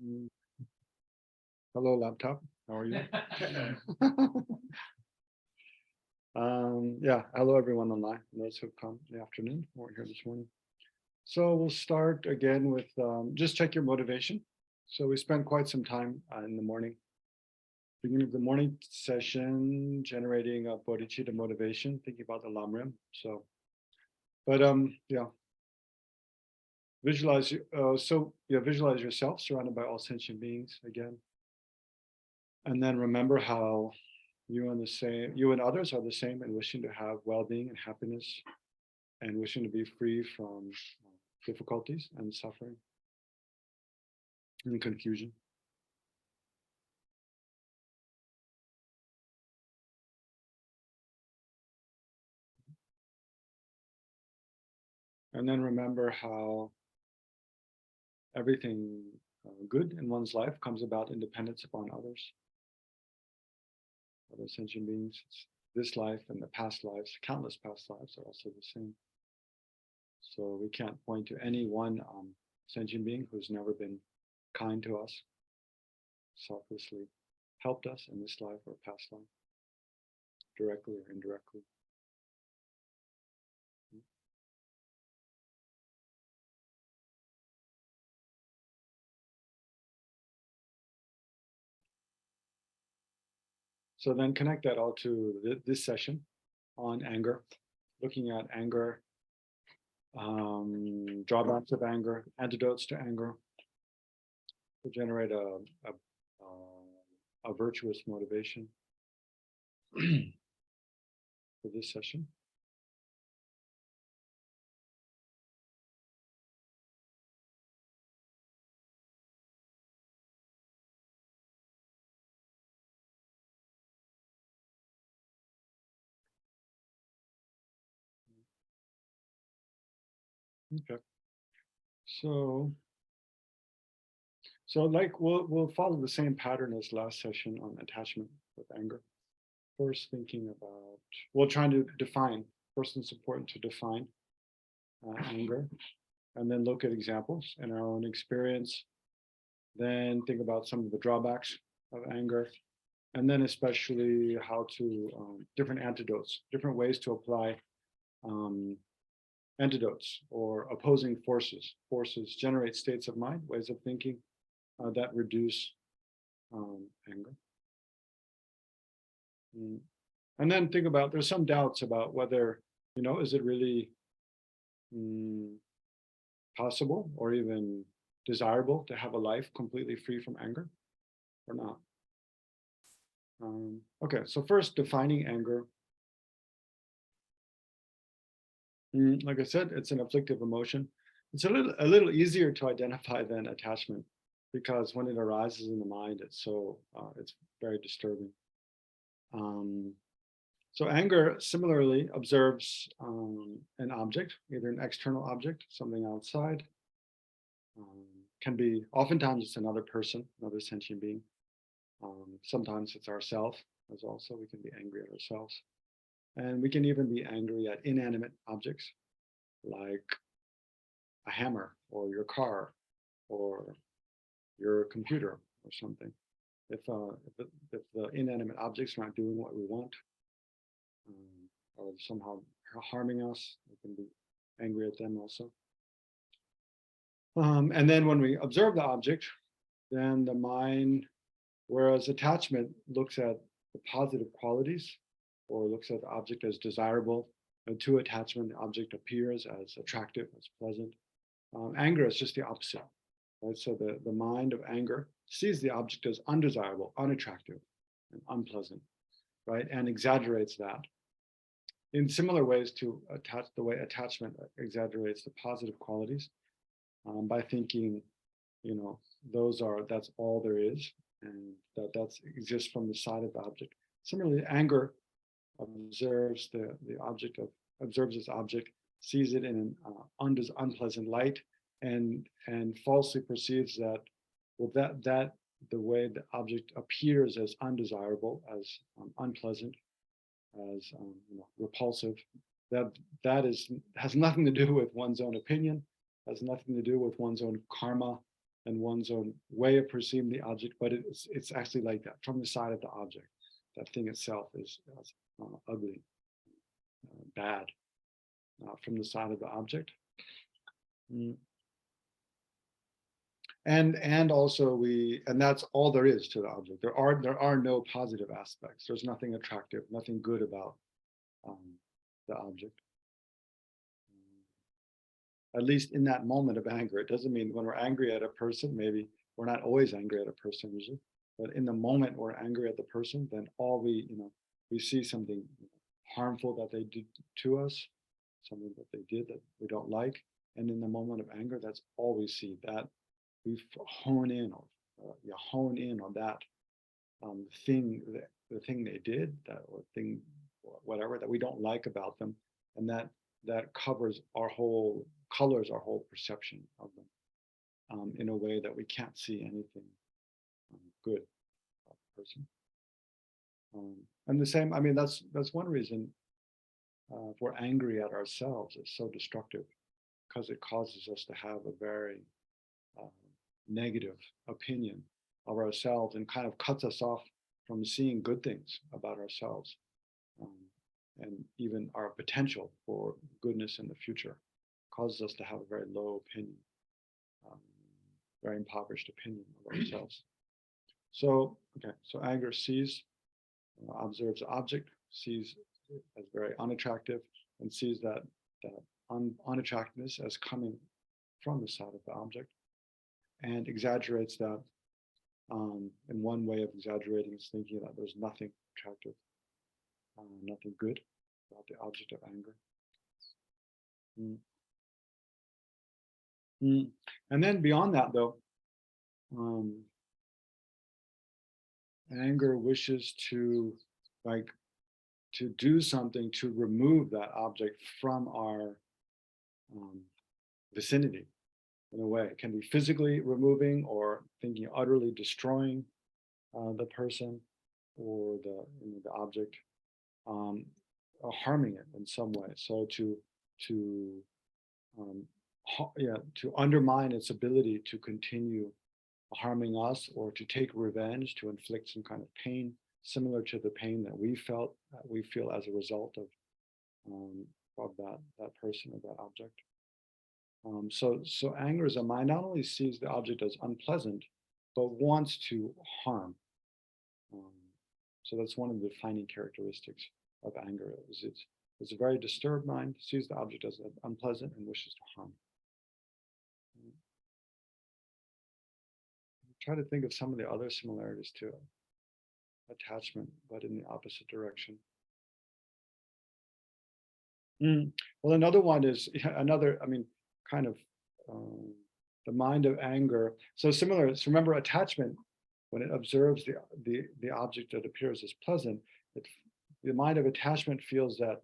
Mm. Hello, laptop. How are you? Yeah, hello everyone online. Those who've come in the afternoon or here this morning. So we'll start again with just check your motivation. So we spent quite some time in the morning, beginning of the morning session, generating a bodhicitta motivation, thinking about the lamrim. So, but yeah, visualize. Visualize yourself surrounded by all sentient beings again. And then remember how you and others are the same and wishing to have well-being and happiness and wishing to be free from difficulties and suffering and confusion. And then remember how everything good in one's life comes about in dependence upon others, other sentient beings. This life and the past lives, countless past lives are also the same. So we can't point to any one sentient being who's never been kind to us, selflessly helped us in this life or past life, directly or indirectly. So then connect that all to this session on anger, looking at anger, drawbacks of anger, antidotes to anger, to generate a virtuous motivation for this session. Okay. So like we'll follow the same pattern as last session on attachment with anger. First thinking about, trying to define. First it's important to define anger, and then look at examples in our own experience. Then think about some of the drawbacks of anger, and then especially how to different antidotes, different ways to apply antidotes or opposing forces. Forces generate states of mind, ways of thinking that reduce anger. And then think about, there's some doubts about whether, is it really possible or even desirable to have a life completely free from anger or not. Okay, so first defining anger. Like I said, it's an afflictive emotion. It's a little easier to identify than attachment, because when it arises in the mind, it's very disturbing. So anger similarly observes an object, either an external object, something outside. Can be, oftentimes it's another person, another sentient being. Sometimes it's ourself, as also we can be angry at ourselves. And we can even be angry at inanimate objects, like a hammer or your car or your computer or something. If the inanimate objects aren't doing what we want, or somehow harming us, we can be angry at them also. And then when we observe the object, then the mind, whereas attachment looks at the positive qualities or looks at the object as desirable, and to attachment, the object appears as attractive, as pleasant. Anger is just the opposite. Right? So the mind of anger sees the object as undesirable, unattractive, and unpleasant, right? And exaggerates that in similar ways to the way attachment exaggerates the positive qualities by thinking, that's all there is, and that exists from the side of the object. Similarly, anger observes observes its object, sees it in an unpleasant light, and falsely perceives that the way the object appears as undesirable, as unpleasant, as repulsive, has nothing to do with one's own opinion, has nothing to do with one's own karma, and one's own way of perceiving the object, but it's actually like that from the side of the object. That thing itself is ugly, bad, from the side of the object. Mm. And also and that's all there is to the object. There are no positive aspects. There's nothing attractive, nothing good about the object. At least in that moment of anger. It doesn't mean when we're angry at a person, maybe we're not always angry at a person usually, but in the moment we're angry at the person, then all we see something harmful that they did to us, something that they did that we don't like. And in the moment of anger, that's all we see, that we hone in on that thing, the thing they did, that or thing, whatever that we don't like about them, and that colors our whole perception of them in a way that we can't see anything good about the person. And the same, I mean, that's one reason if we're angry at ourselves, it's so destructive, because it causes us to have a very negative opinion of ourselves and kind of cuts us off from seeing good things about ourselves, and even our potential for goodness in the future. Causes us to have a very low opinion, very impoverished opinion of ourselves. So, okay, so anger sees, observes the object, sees it as very unattractive, and sees that unattractiveness as coming from the side of the object, and exaggerates that. And one way of exaggerating is thinking that there's nothing attractive, nothing good about the object of anger. And then beyond that, though, anger wishes to do something to remove that object from our vicinity. In a way, it can be physically removing, or thinking utterly destroying the person or the object, or harming it in some way. So to undermine its ability to continue harming us, or to take revenge, to inflict some kind of pain similar to the pain that we feel as a result of that person or that object. So anger as a mind not only sees the object as unpleasant, but wants to harm. So that's one of the defining characteristics of anger. It's a very disturbed mind, sees the object as unpleasant and wishes to harm. Try to think of some of the other similarities to attachment, but in the opposite direction. Well, another one is kind of the mind of anger. So similar. So remember, attachment, when it observes the object that appears as pleasant, the mind of attachment feels that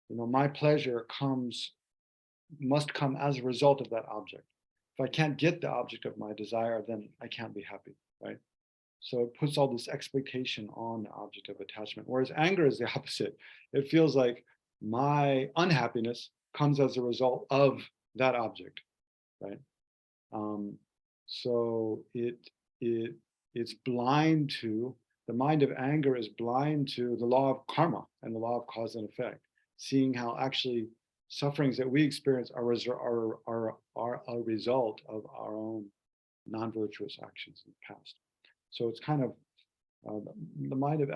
my pleasure must come as a result of that object. If I can't get the object of my desire, then I can't be happy, right? So it puts all this expectation on the object of attachment. Whereas anger is the opposite. It feels like my unhappiness comes as a result of that object, right? So it's blind to, the mind of anger is blind to the law of karma and the law of cause and effect, seeing how actually sufferings that we experience are a result of our own non-virtuous actions in the past. So it's kind of the mind of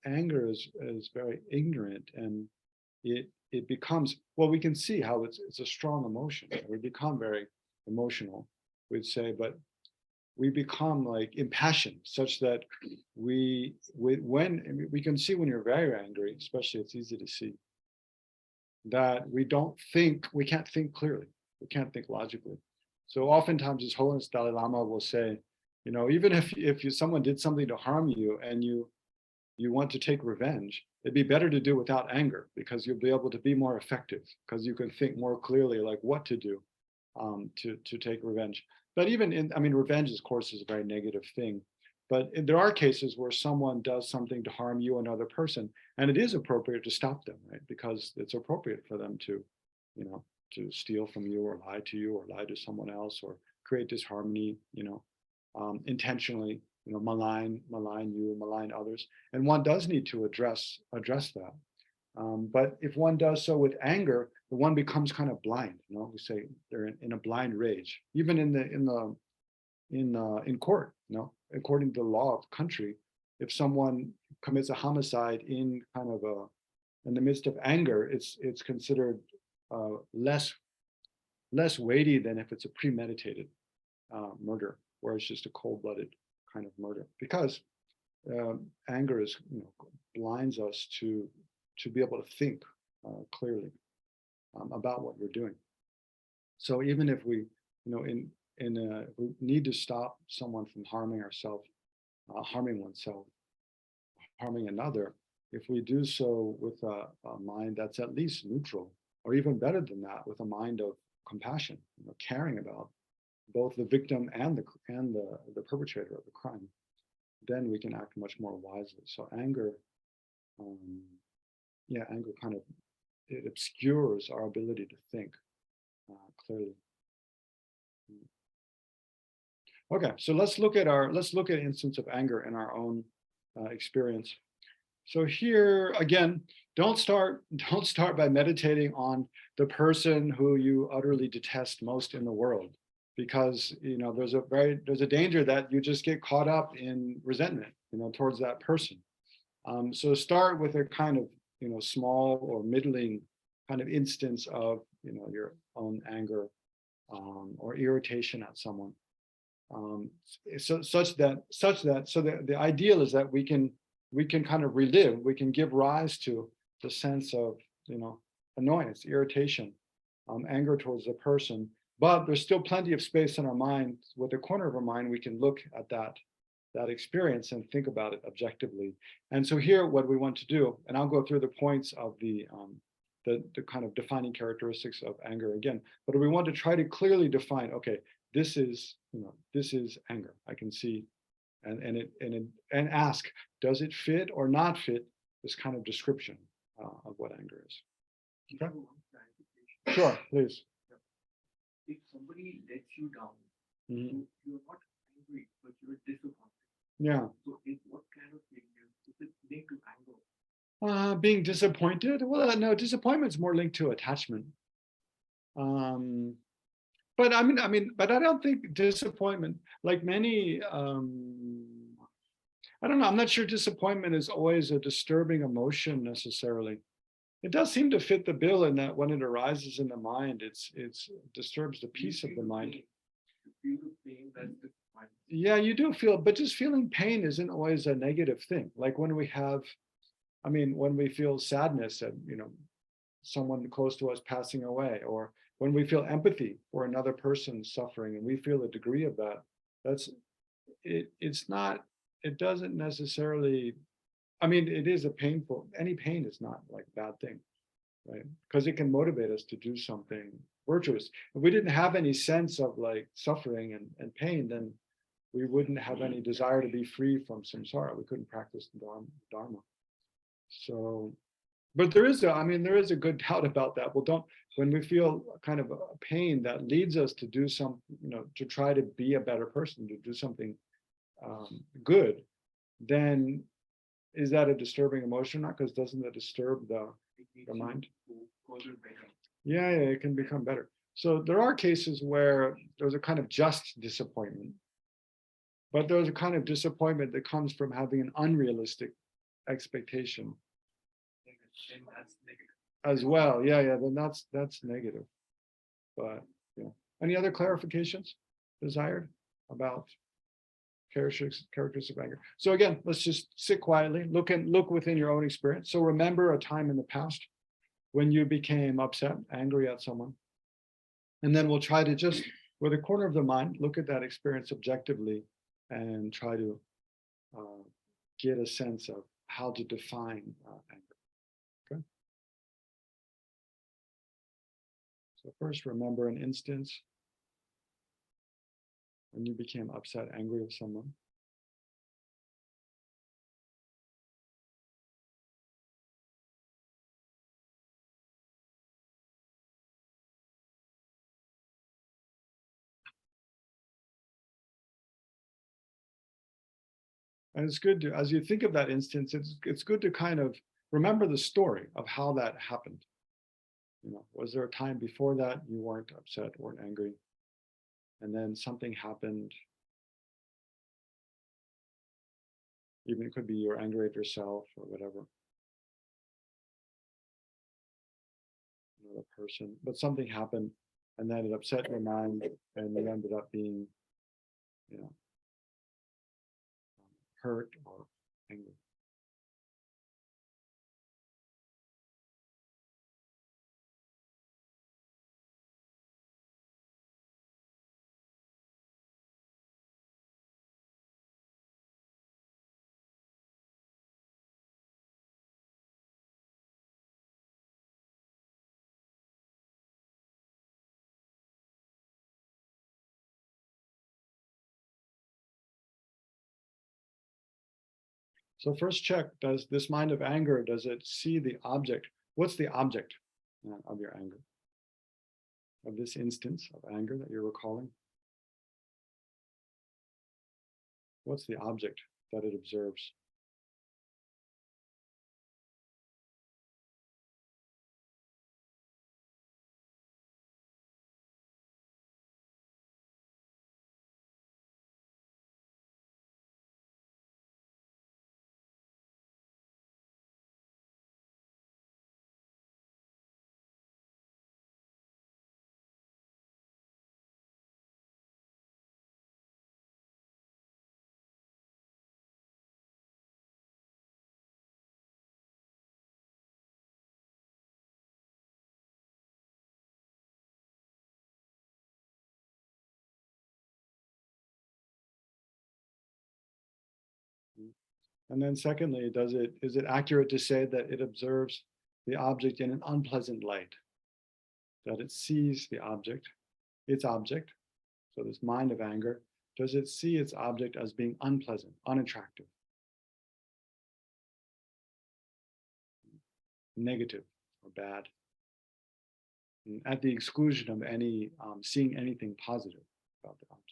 anger is very ignorant, and it becomes, well, we can see how it's a strong emotion. We become very emotional, we'd say, but we become like impassioned, such that when we can see when you're very angry, especially, it's easy to see that we can't think clearly, we can't think logically. So oftentimes His Holiness Dalai Lama will say, even if someone did something to harm you and you want to take revenge, it'd be better to do without anger, because you'll be able to be more effective, because you can think more clearly like what to do to take revenge. But even revenge, of course, is a very negative thing. But there are cases where someone does something to harm you, another person, and it is appropriate to stop them, right? Because it's appropriate for them to steal from you, or lie to you, or lie to someone else, or create disharmony, intentionally, malign you, malign others, and one does need to address that. But if one does so with anger, the one becomes kind of blind. We say they're in a blind rage, even in court. According to the law of the country, if someone commits a homicide in the midst of anger, it's considered less weighty than if it's a premeditated murder, where it's just a cold-blooded kind of murder, because anger blinds us to be able to think clearly about what we're doing. So even if we, if we need to stop someone from harming ourselves, harming oneself, harming another, if we do so with a mind that's at least neutral, or even better than that, with a mind of compassion, caring about both the victim and the perpetrator of the crime, then we can act much more wisely. So anger, anger it obscures our ability to think clearly. Okay, so let's look at instance of anger in our own experience. So here again, don't start by meditating on the person who you utterly detest most in the world, because there's a danger that you just get caught up in resentment towards that person. So start with a kind of small or middling kind of instance of your own anger or irritation at someone. So the ideal is that we can kind of relive, we can give rise to the sense of annoyance, irritation, anger towards the person, but there's still plenty of space in our mind. With the corner of our mind, we can look at that experience and think about it objectively. And so here, what we want to do, and I'll go through the points of the kind of defining characteristics of anger again, but we want to try to clearly define, okay, this is anger. I can see, and ask, does it fit or not fit this kind of description of what anger is? Okay. Sure, please. If somebody lets you down, you're not angry, but you're disappointed. Yeah. So what kind of behavior is it linked to anger? Being disappointed? Well, no, disappointment's more linked to attachment. But I don't think disappointment, like many, I don't know, I'm not sure disappointment is always a disturbing emotion necessarily. It does seem to fit the bill in that when it arises in the mind, it disturbs the peace of the mind. You feel the pain, that's disappointment. Yeah, you do feel, but just feeling pain isn't always a negative thing. Like when we feel sadness at, someone close to us passing away, or when we feel empathy for another person suffering and we feel a degree of that, it doesn't necessarily, it is any pain is not like a bad thing, right? Because it can motivate us to do something virtuous. If we didn't have any sense of like suffering and pain, then we wouldn't have any desire to be free from samsara. We couldn't practice the Dharma. So, but there is a good doubt about that. Well, when we feel kind of a pain that leads us to do some, to try to be a better person, to do something good, then is that a disturbing emotion or not? Because doesn't that disturb the mind? Yeah, it can become better. So there are cases where there's a kind of just disappointment, but there's a kind of disappointment that comes from having an unrealistic expectation. And that's negative. As well, yeah, then that's negative. But yeah, any other clarifications desired about characteristics of anger? So again, let's just sit quietly, look within your own experience. So remember a time in the past when you became upset, angry at someone, and then we'll try to just, with a corner of the mind, look at that experience objectively and try to get a sense of how to define anger. Okay. So first, remember an instance when you became upset, angry with someone. And it's good to, as you think of that instance, it's good to kind of remember the story of how that happened. Was there a time before that you weren't upset, weren't angry, and then something happened? Even it could be you're angry at yourself or whatever, another person, but something happened and then it upset your mind and you ended up being, you know, hurt or angry. So first check, does this mind of anger, does it see the object? What's the object of your anger? Of this instance of anger that you're recalling? What's the object that it observes? And then secondly, is it accurate to say that it observes the object in an unpleasant light? That it sees the object, its object, so this mind of anger, does it see its object as being unpleasant, unattractive, negative, or bad, at the exclusion of any seeing anything positive about the object?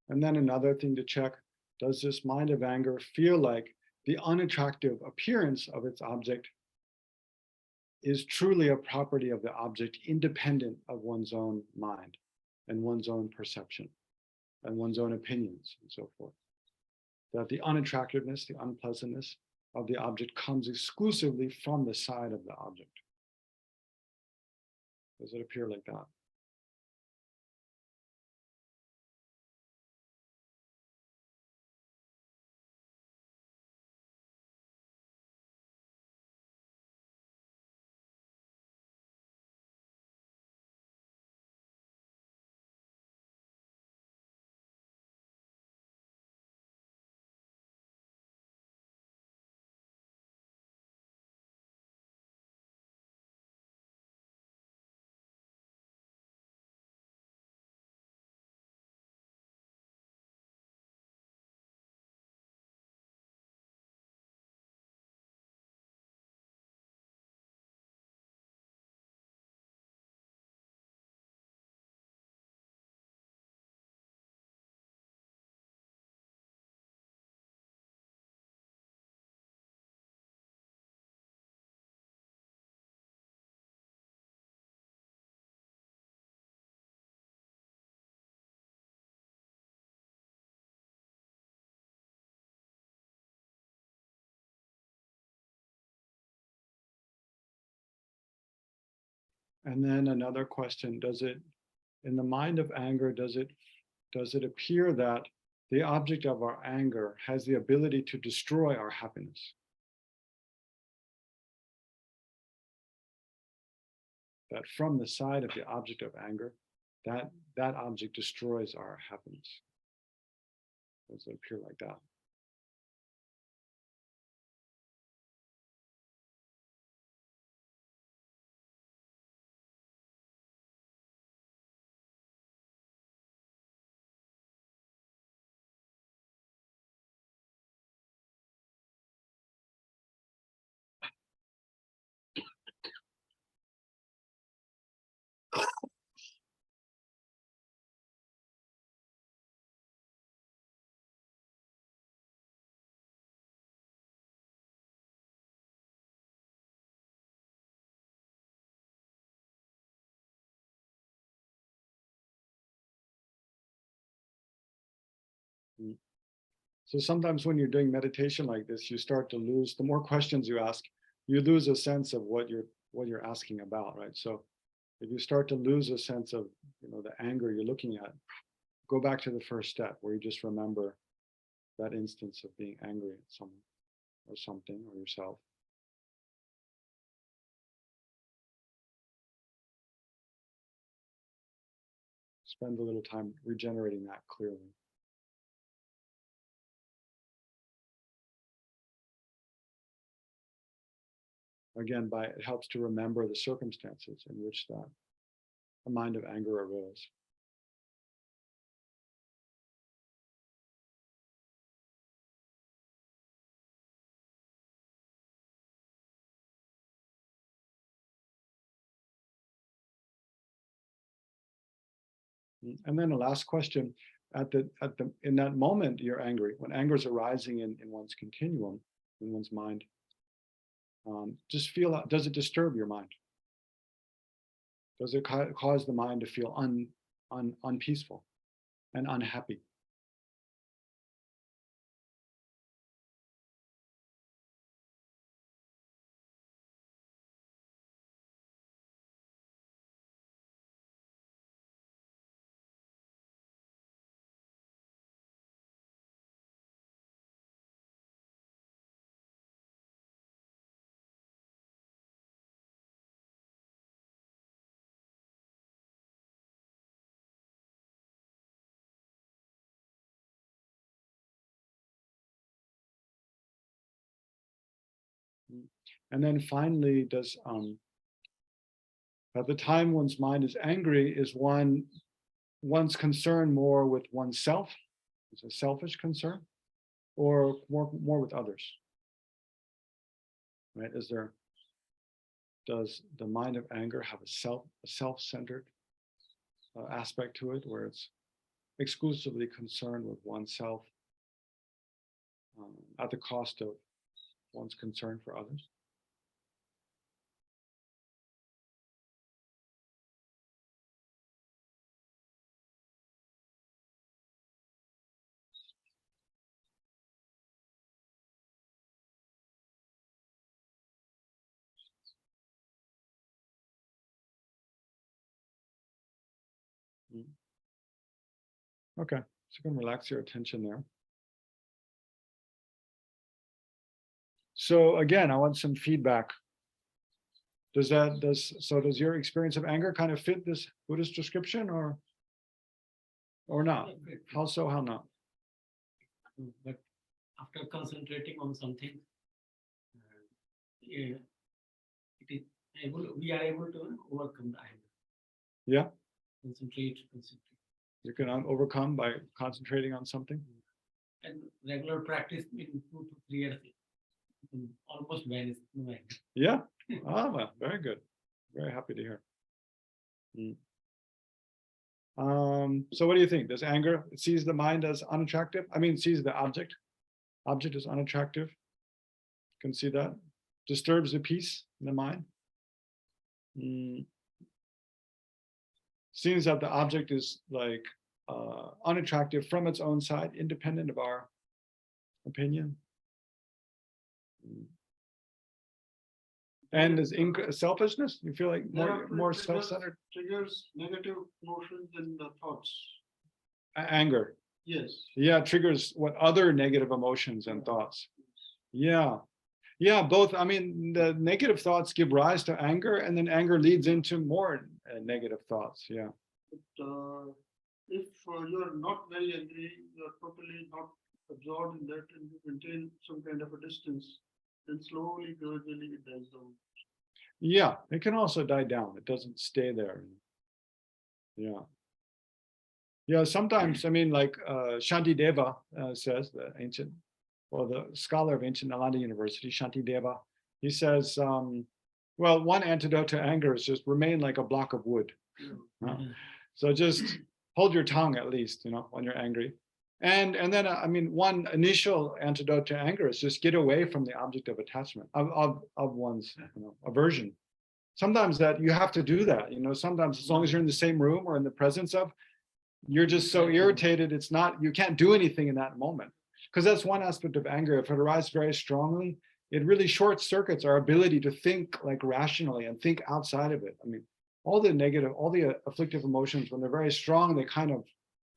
And then another thing to check, does this mind of anger feel like the unattractive appearance of its object is truly a property of the object independent of one's own mind and one's own perception and one's own opinions and so forth? That the unattractiveness, the unpleasantness of the object comes exclusively from the side of the object. Does it appear like that? And then another question, in the mind of anger, does it appear that the object of our anger has the ability to destroy our happiness? that from the side of the object of anger, that object destroys our happiness. Does it appear like that? So sometimes when you're doing meditation like this, you start to lose, the more questions you ask, you lose a sense of what you're asking about, right? So if you start to lose a sense of, the anger you're looking at, go back to the first step where you just remember that instance of being angry at someone or something or yourself. Spend a little time regenerating that clearly. Again, it helps to remember the circumstances in which a mind of anger arose. And then the last question, in that moment you're angry, when anger is arising in one's continuum, in one's mind, just feel, does it disturb your mind? Does it cause the mind to feel unpeaceful and unhappy? And then finally, at the time one's mind is angry, is one's concern more with oneself? It's a selfish concern, or more with others? Right? Does the mind of anger have a self-centered aspect to it, where it's exclusively concerned with oneself at the cost of one's concern for others? Okay, so you can relax your attention there. So again, I want some feedback. Does your experience of anger kind of fit this Buddhist description, or not? How so, how not? But after concentrating on something, we are able to overcome the anger. Yeah. Concentrate. You can overcome by concentrating on something. And regular practice in 2 to 3 years, almost vanish. Yeah. Well, very good. Very happy to hear. So what do you think? Does anger, it sees the mind as unattractive? I mean, sees the object as unattractive. Can see that. Disturbs the peace in the mind. Seems that the object is like unattractive from its own side, independent of our opinion. And is selfishness? You feel like more self-centered? Triggers negative emotions in the thoughts. Anger. Yes. Yeah, triggers what other negative emotions and thoughts. Yeah. Yeah, both. I mean, the negative thoughts give rise to anger, and then anger leads into more negative thoughts. Yeah. But if you're not very angry, you're totally not absorbed in that, and you maintain some kind of a distance, then slowly, gradually it dies down. Yeah, it can also die down. It doesn't stay there. Yeah. Yeah, sometimes, I mean, like Shantideva says, the ancient, or the scholar of ancient Nalanda University, Shantideva, he says, well, one antidote to anger is just remain like a block of wood. So just hold your tongue at least, when you're angry. And then, I mean, one initial antidote to anger is just get away from the object of attachment, of one's aversion. Sometimes that you have to do that, sometimes as long as you're in the same room or in the presence of, you're just so irritated, you can't do anything in that moment. Because that's one aspect of anger. If it arises very strongly, it really short circuits our ability to think like rationally and think outside of it. I mean, all the afflictive emotions, when they're very strong,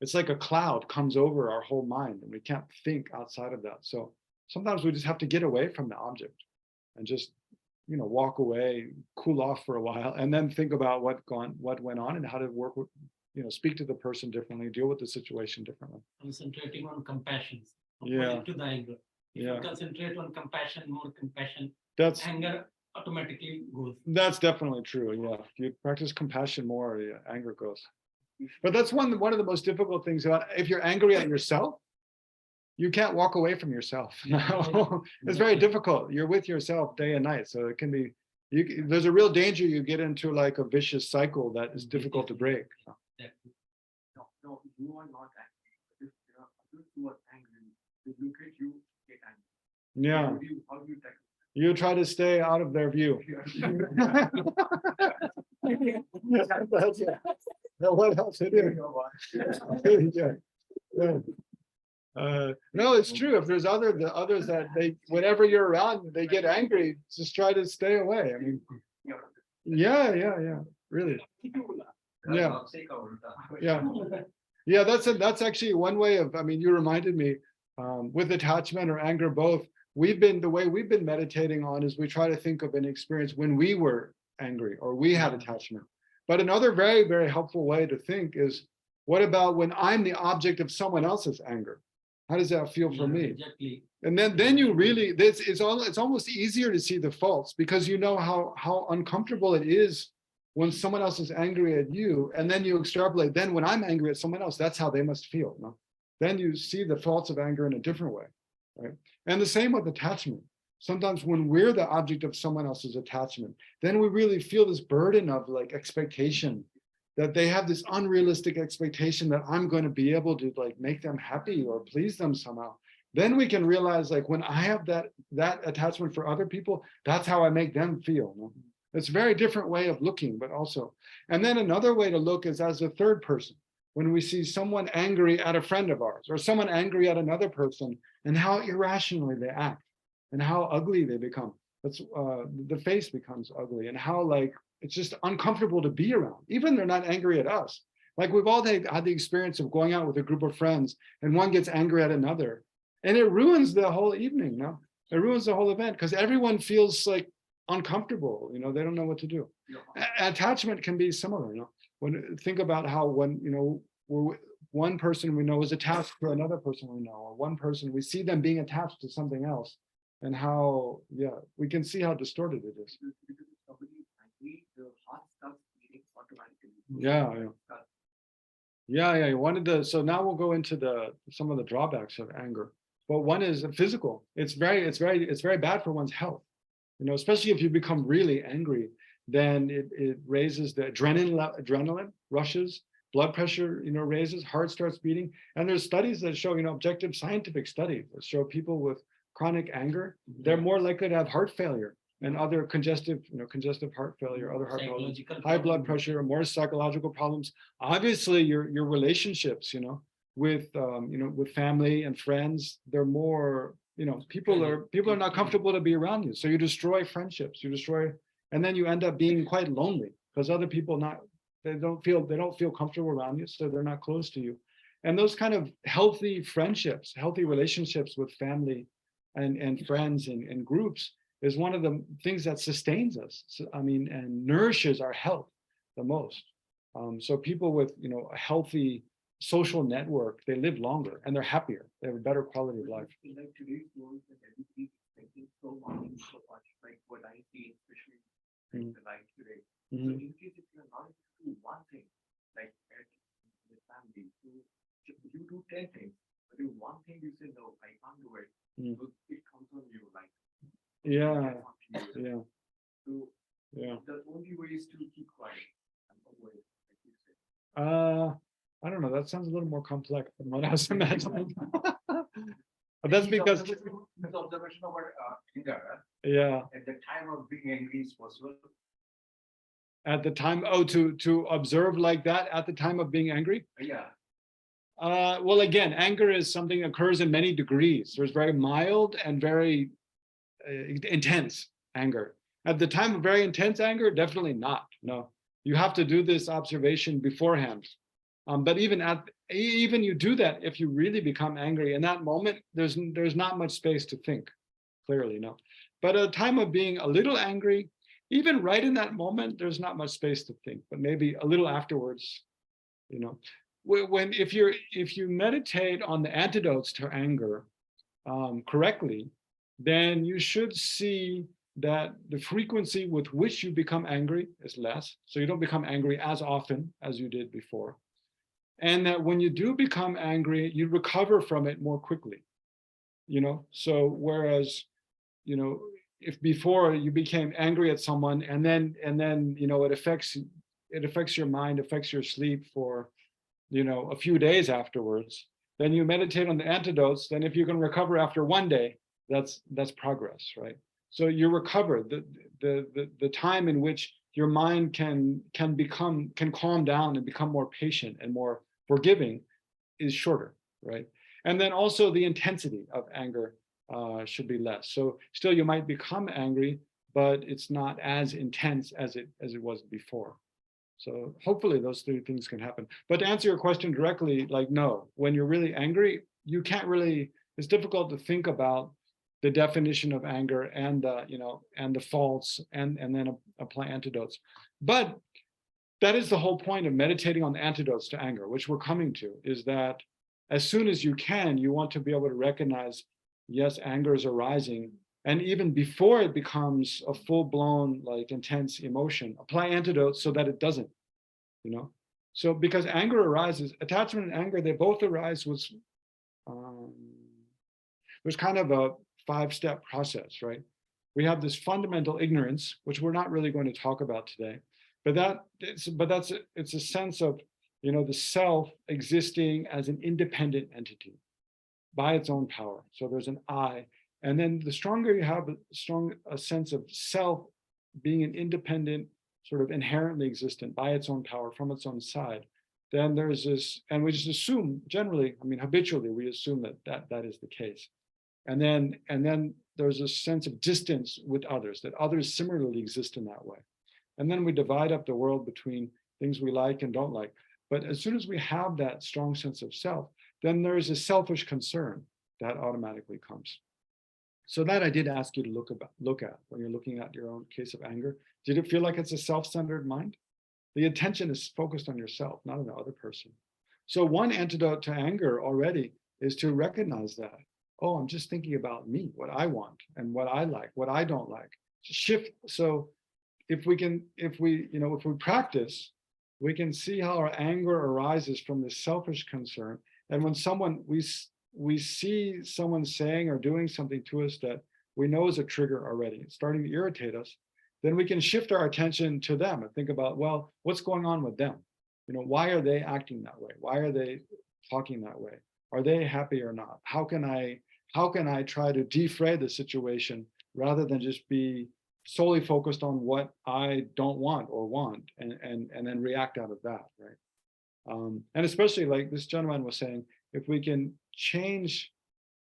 it's like a cloud comes over our whole mind and we can't think outside of that. So sometimes we just have to get away from the object and just, walk away, cool off for a while, and then think about what went on and how to work with, speak to the person differently, deal with the situation differently. Concentrating on compassion. Yeah. To the anger. If Yeah. you concentrate on compassion, more compassion, anger automatically goes. That's definitely true. Yeah. If you practice compassion more, yeah, anger goes. But that's one of the most difficult things about, if you're angry at yourself, you can't walk away from yourself. It's very difficult. You're with yourself day and night. So it can be, there's a real danger you get into like a vicious cycle that is difficult to break. No, you are not angry. If there are others who are angry, they look at you, get angry. Yeah. How do you tackle it? You try to stay out of their view. That's it. What else to do? Yeah. No, it's true. If there's the others that whenever you're around, they get angry, just try to stay away. I mean, yeah, really. Yeah. Yeah, that's actually one way of, I mean, you reminded me, with attachment or anger both, the way we've been meditating on is we try to think of an experience when we were angry or we had attachment. But another very, very helpful way to think is, what about when I'm the object of someone else's anger? How does that feel for me? Exactly. And then you really, it's almost easier to see the faults, because you know how uncomfortable it is when someone else is angry at you, and then you extrapolate, then when I'm angry at someone else, that's how they must feel. No? Then you see the faults of anger in a different way, right? And the same with attachment. Sometimes when we're the object of someone else's attachment, then we really feel this burden of like expectation, that they have this unrealistic expectation that I'm going to be able to like make them happy or please them somehow. Then we can realize, like, when I have that attachment for other people, that's how I make them feel. No? It's a very different way of looking, but also, and then another way to look is as a third person. When we see someone angry at a friend of ours or someone angry at another person, and how irrationally they act and how ugly they become. That's the face becomes ugly, and how like it's just uncomfortable to be around, even they're not angry at us. Like we've all had the experience of going out with a group of friends and one gets angry at another, and it ruins the whole evening. No, it ruins the whole event because everyone feels like uncomfortable. They don't know what to do. Attachment can be similar. Think about how one person we know is attached to another person we know, or one person we see them being attached to something else, and how we can see how distorted it is. Yeah. You wanted to. So now we'll go into some of the drawbacks of anger. But one is physical. It's very bad for one's health. Especially if you become really angry, then it raises the adrenaline rushes, blood pressure, raises, heart starts beating. And there's studies that show, objective scientific studies that show people with chronic anger, they're more likely to have heart failure and other congestive heart failure, other heart problems, high blood pressure, more psychological problems. Obviously, your relationships, with family and friends, they're more, people are not comfortable to be around you. So you destroy friendships, and then you end up being quite lonely because other people they don't feel comfortable around you, so they're not close to you. And those kind of healthy friendships, healthy relationships with family and friends and groups, is one of the things that sustains us. So, I mean, and nourishes our health the most. So people with, a healthy social network, they live longer and they're happier. They have a better quality of life. Like today's world that everybody's expecting so much, like what I see, especially in the life today. So in case if you're not able to do one thing, like at the family, you do 10 things, but in one thing you say no, I can't do it. So it comes on you like Yeah. So Yeah. the only way is to keep quiet and avoid, like you said. I don't know. That sounds a little more complex than what I was imagining. But that's because, This observation about anger yeah, at the time of being angry is possible. at the time, to observe like that at the time of being angry. Yeah. Well, again, anger is something that occurs in many degrees. There's very mild and very intense anger. At the time of very intense anger, definitely not. No, you have to do this observation beforehand. But even you do that if you really become angry in that moment, there's not much space to think clearly, no. But at a time of being a little angry, even right in that moment, there's not much space to think, but maybe a little afterwards, if you meditate on the antidotes to anger correctly, then you should see that the frequency with which you become angry is less. So you don't become angry as often as you did before. And that when you do become angry, you recover from it more quickly. So whereas, if before you became angry at someone and then it affects your mind, affects your sleep for a few days afterwards, then you meditate on the antidotes. Then if you can recover after one day, that's progress, right? So you recover the time in which your mind can calm down and become more patient and more forgiving is shorter, right? And then also the intensity of anger should be less. So still you might become angry, but it's not as intense as it was before. So hopefully those three things can happen. But to answer your question directly, like, no, when you're really angry, you can't really, it's difficult to think about the definition of anger and the faults and then apply antidotes. But that is the whole point of meditating on the antidotes to anger, which we're coming to, is that as soon as you can, you want to be able to recognize, yes, anger is arising. And even before it becomes a full-blown, like, intense emotion, apply antidotes so that it doesn't, So because anger arises, attachment and anger, they both arise with, there's kind of a 5-step process, right? We have this fundamental ignorance, which we're not really going to talk about today, but it's a sense of, the self existing as an independent entity by its own power. So there's an I. And then the stronger you have a sense of self being an independent, sort of inherently existent by its own power from its own side, then there's this, and we just assume generally, habitually, we assume that is the case. And then there's a sense of distance with others, that others similarly exist in that way. And then we divide up the world between things we like and don't like. But as soon as we have that strong sense of self, then there's a selfish concern that automatically comes. So that I did ask you to look at when you're looking at your own case of anger. Did it feel like it's a self-centered mind? The attention is focused on yourself, not on the other person. So one antidote to anger already is to recognize that, oh, I'm just thinking about me, what I want and what I like, what I don't like. Shift. So if we practice, we can see how our anger arises from this selfish concern. And when we see someone saying or doing something to us that we know is a trigger already, it's starting to irritate us, then we can shift our attention to them and think about, well, what's going on with them? Why are they acting that way? Why are they talking that way? Are they happy or not? How can I try to defray the situation rather than just be solely focused on what I don't want or want and then react out of that, right? And especially like this gentleman was saying, if we can change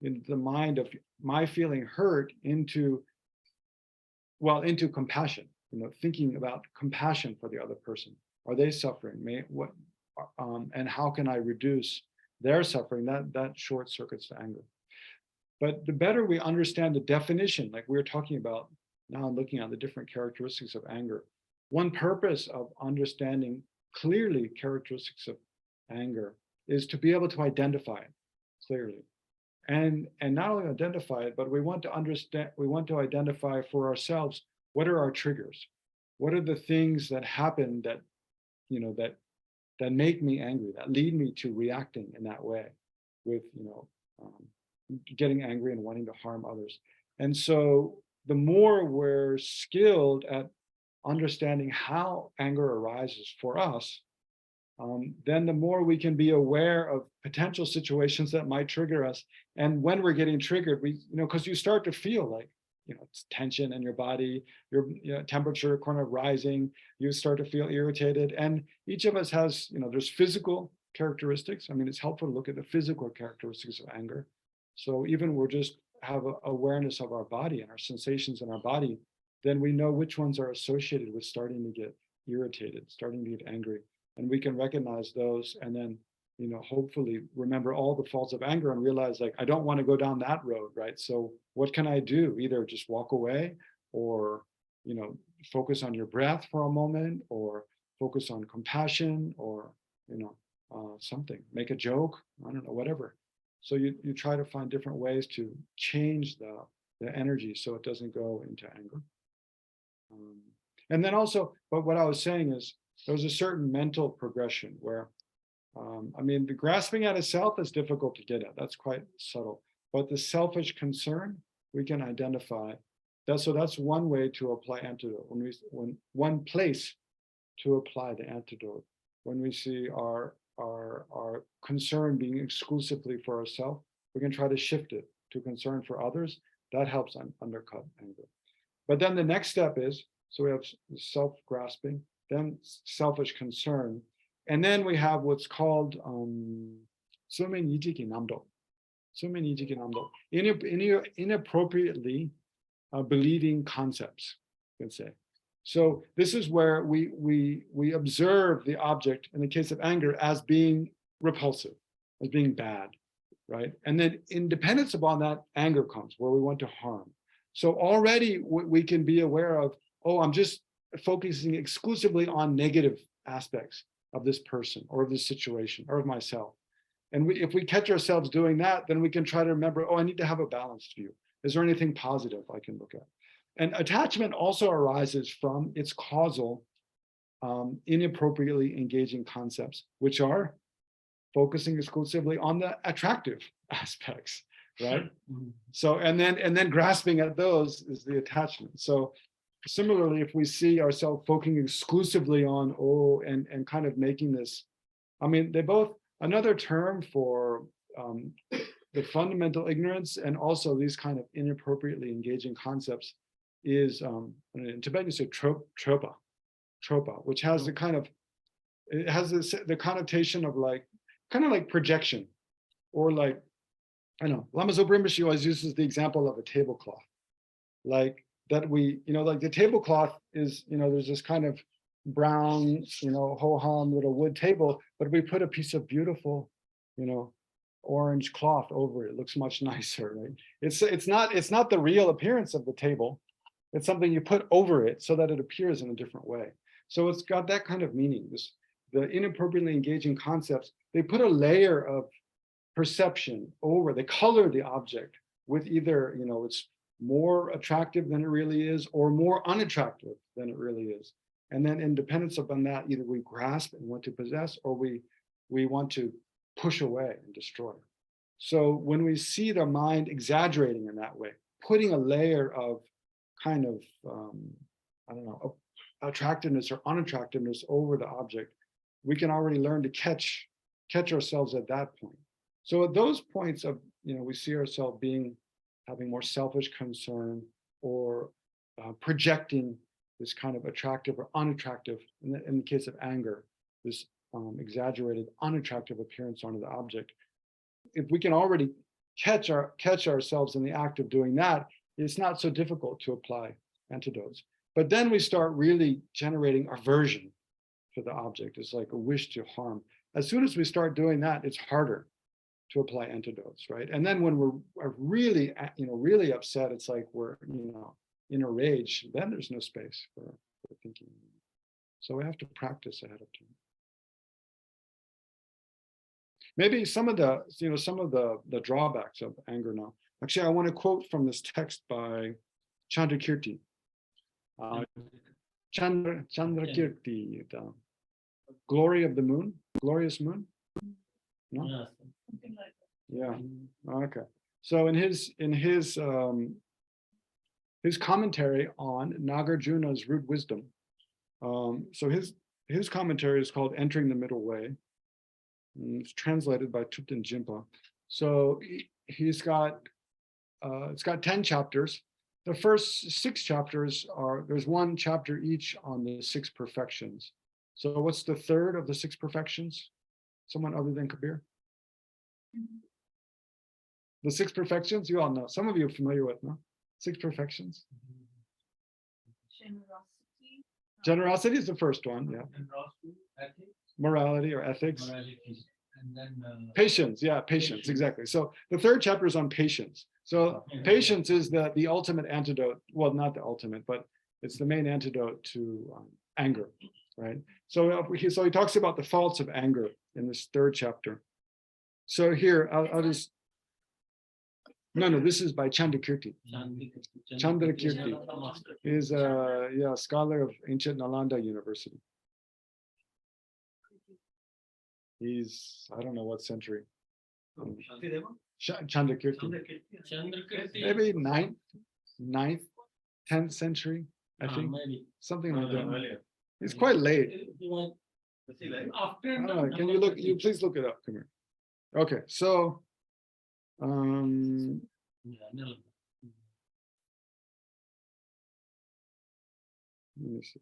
the mind of my feeling hurt into compassion, thinking about compassion for the other person. Are they suffering? And how can I reduce their suffering? That short circuits to anger. But the better we understand the definition, like we were talking about, now I'm looking at the different characteristics of anger. One purpose of understanding clearly characteristics of anger is to be able to identify it clearly. And not only identify it, but we want to understand, we want to identify for ourselves, what are our triggers? What are the things that happen that, that make me angry, that lead me to reacting in that way with, getting angry and wanting to harm others. And so the more we're skilled at understanding how anger arises for us, then the more we can be aware of potential situations that might trigger us. And when we're getting triggered, we, because you start to feel like, it's tension in your body, your temperature kind of rising, you start to feel irritated. And each of us has, there's physical characteristics. I mean, it's helpful to look at the physical characteristics of anger. So even we're just have awareness of our body and our sensations in our body, then we know which ones are associated with starting to get irritated, starting to get angry. And we can recognize those and then, hopefully remember all the faults of anger and realize like, I don't want to go down that road, right? So what can I do? Either just walk away or, focus on your breath for a moment or focus on compassion or, something, make a joke, I don't know, whatever. So you try to find different ways to change the energy so it doesn't go into anger. And then also, but what I was saying is there's a certain mental progression where, the grasping at a self is difficult to get at. That's quite subtle. But the selfish concern, we can identify. So that's one way to apply antidote. When one place to apply the antidote, when we see our concern being exclusively for ourselves, we can try to shift it to concern for others. That helps undercut anger. But then the next step is, so we have self-grasping, then selfish concern, and then we have what's called inappropriately believing concepts, you can say. So this is where we observe the object, in the case of anger, as being repulsive, as being bad, right? And then in dependence upon that, anger comes, where we want to harm. So already we can be aware of, oh, I'm just focusing exclusively on negative aspects of this person or of this situation or of myself. And if we catch ourselves doing that, then we can try to remember, oh, I need to have a balanced view. Is there anything positive I can look at? And attachment also arises from its causal, inappropriately engaging concepts, which are focusing exclusively on the attractive aspects, right? So, and then grasping at those is the attachment. So similarly, if we see ourselves focusing exclusively on, and kind of making this, they both, another term for the fundamental ignorance and also these kind of inappropriately engaging concepts is, in Tibetan you say tropa, which has the kind of, it has the connotation of like, kind of like projection, or like, I know, Lama Zopa Rinpoche always uses the example of a tablecloth. Like that we, like the tablecloth is, there's this kind of brown, ho-hum little wood table, but we put a piece of beautiful, orange cloth over it. It looks much nicer, right? It's not the real appearance of the table. It's something you put over it so that it appears in a different way. So it's got that kind of meaning. The inappropriately engaging concepts, they put a layer of perception over, they color the object with either, it's more attractive than it really is, or more unattractive than it really is. And then in dependence upon that, either we grasp and want to possess, or we want to push away and destroy. So when we see the mind exaggerating in that way, putting a layer of kind of, attractiveness or unattractiveness over the object, we can already learn to catch ourselves at that point. So at those points of, we see ourselves having more selfish concern or projecting this kind of attractive or unattractive, in the case of anger, this exaggerated unattractive appearance onto the object. If we can already catch ourselves in the act of doing that, it's not so difficult to apply antidotes. But then we start really generating aversion for the object. It's like a wish to harm. As soon as we start doing that, it's harder to apply antidotes, right? And then when we're really, really upset, it's like we're, in a rage, then there's no space for thinking. So we have to practice ahead of time. Maybe some of the drawbacks of anger now. Actually, I want to quote from this text by Chandrakirti. Chandrakirti, the glory of the moon, glorious moon. No? Yeah. Something like that. Yeah. Okay. So in his commentary on Nagarjuna's rude wisdom, so his commentary is called "Entering the Middle Way." It's translated by Thupten Jinpa. So it's got 10 chapters. The first 6 chapters there's one chapter each on the 6 perfections. So what's the third of the 6 perfections? Someone other than Kabir? The 6 perfections, you all know. Some of you are familiar with, no? 6 perfections. Generosity. Generosity is the first one, yeah. Ethics, Morality or ethics. morality, and then Patience, yeah, patience, exactly. So the third chapter is on patience. So patience is the ultimate antidote. Well, not the ultimate, but it's the main antidote to anger, right? So he talks about the faults of anger in this 3rd chapter. So here, I'll just. No, this is by Chandrakirti. Chandrakirti is a scholar of ancient Nalanda University. He's, I don't know what century. Chandrakirti. Maybe 9th, 10th century, I think. Maybe. Something like that. It's quite late. After I don't know. Can you please look it up? Come here. Okay, so let me see.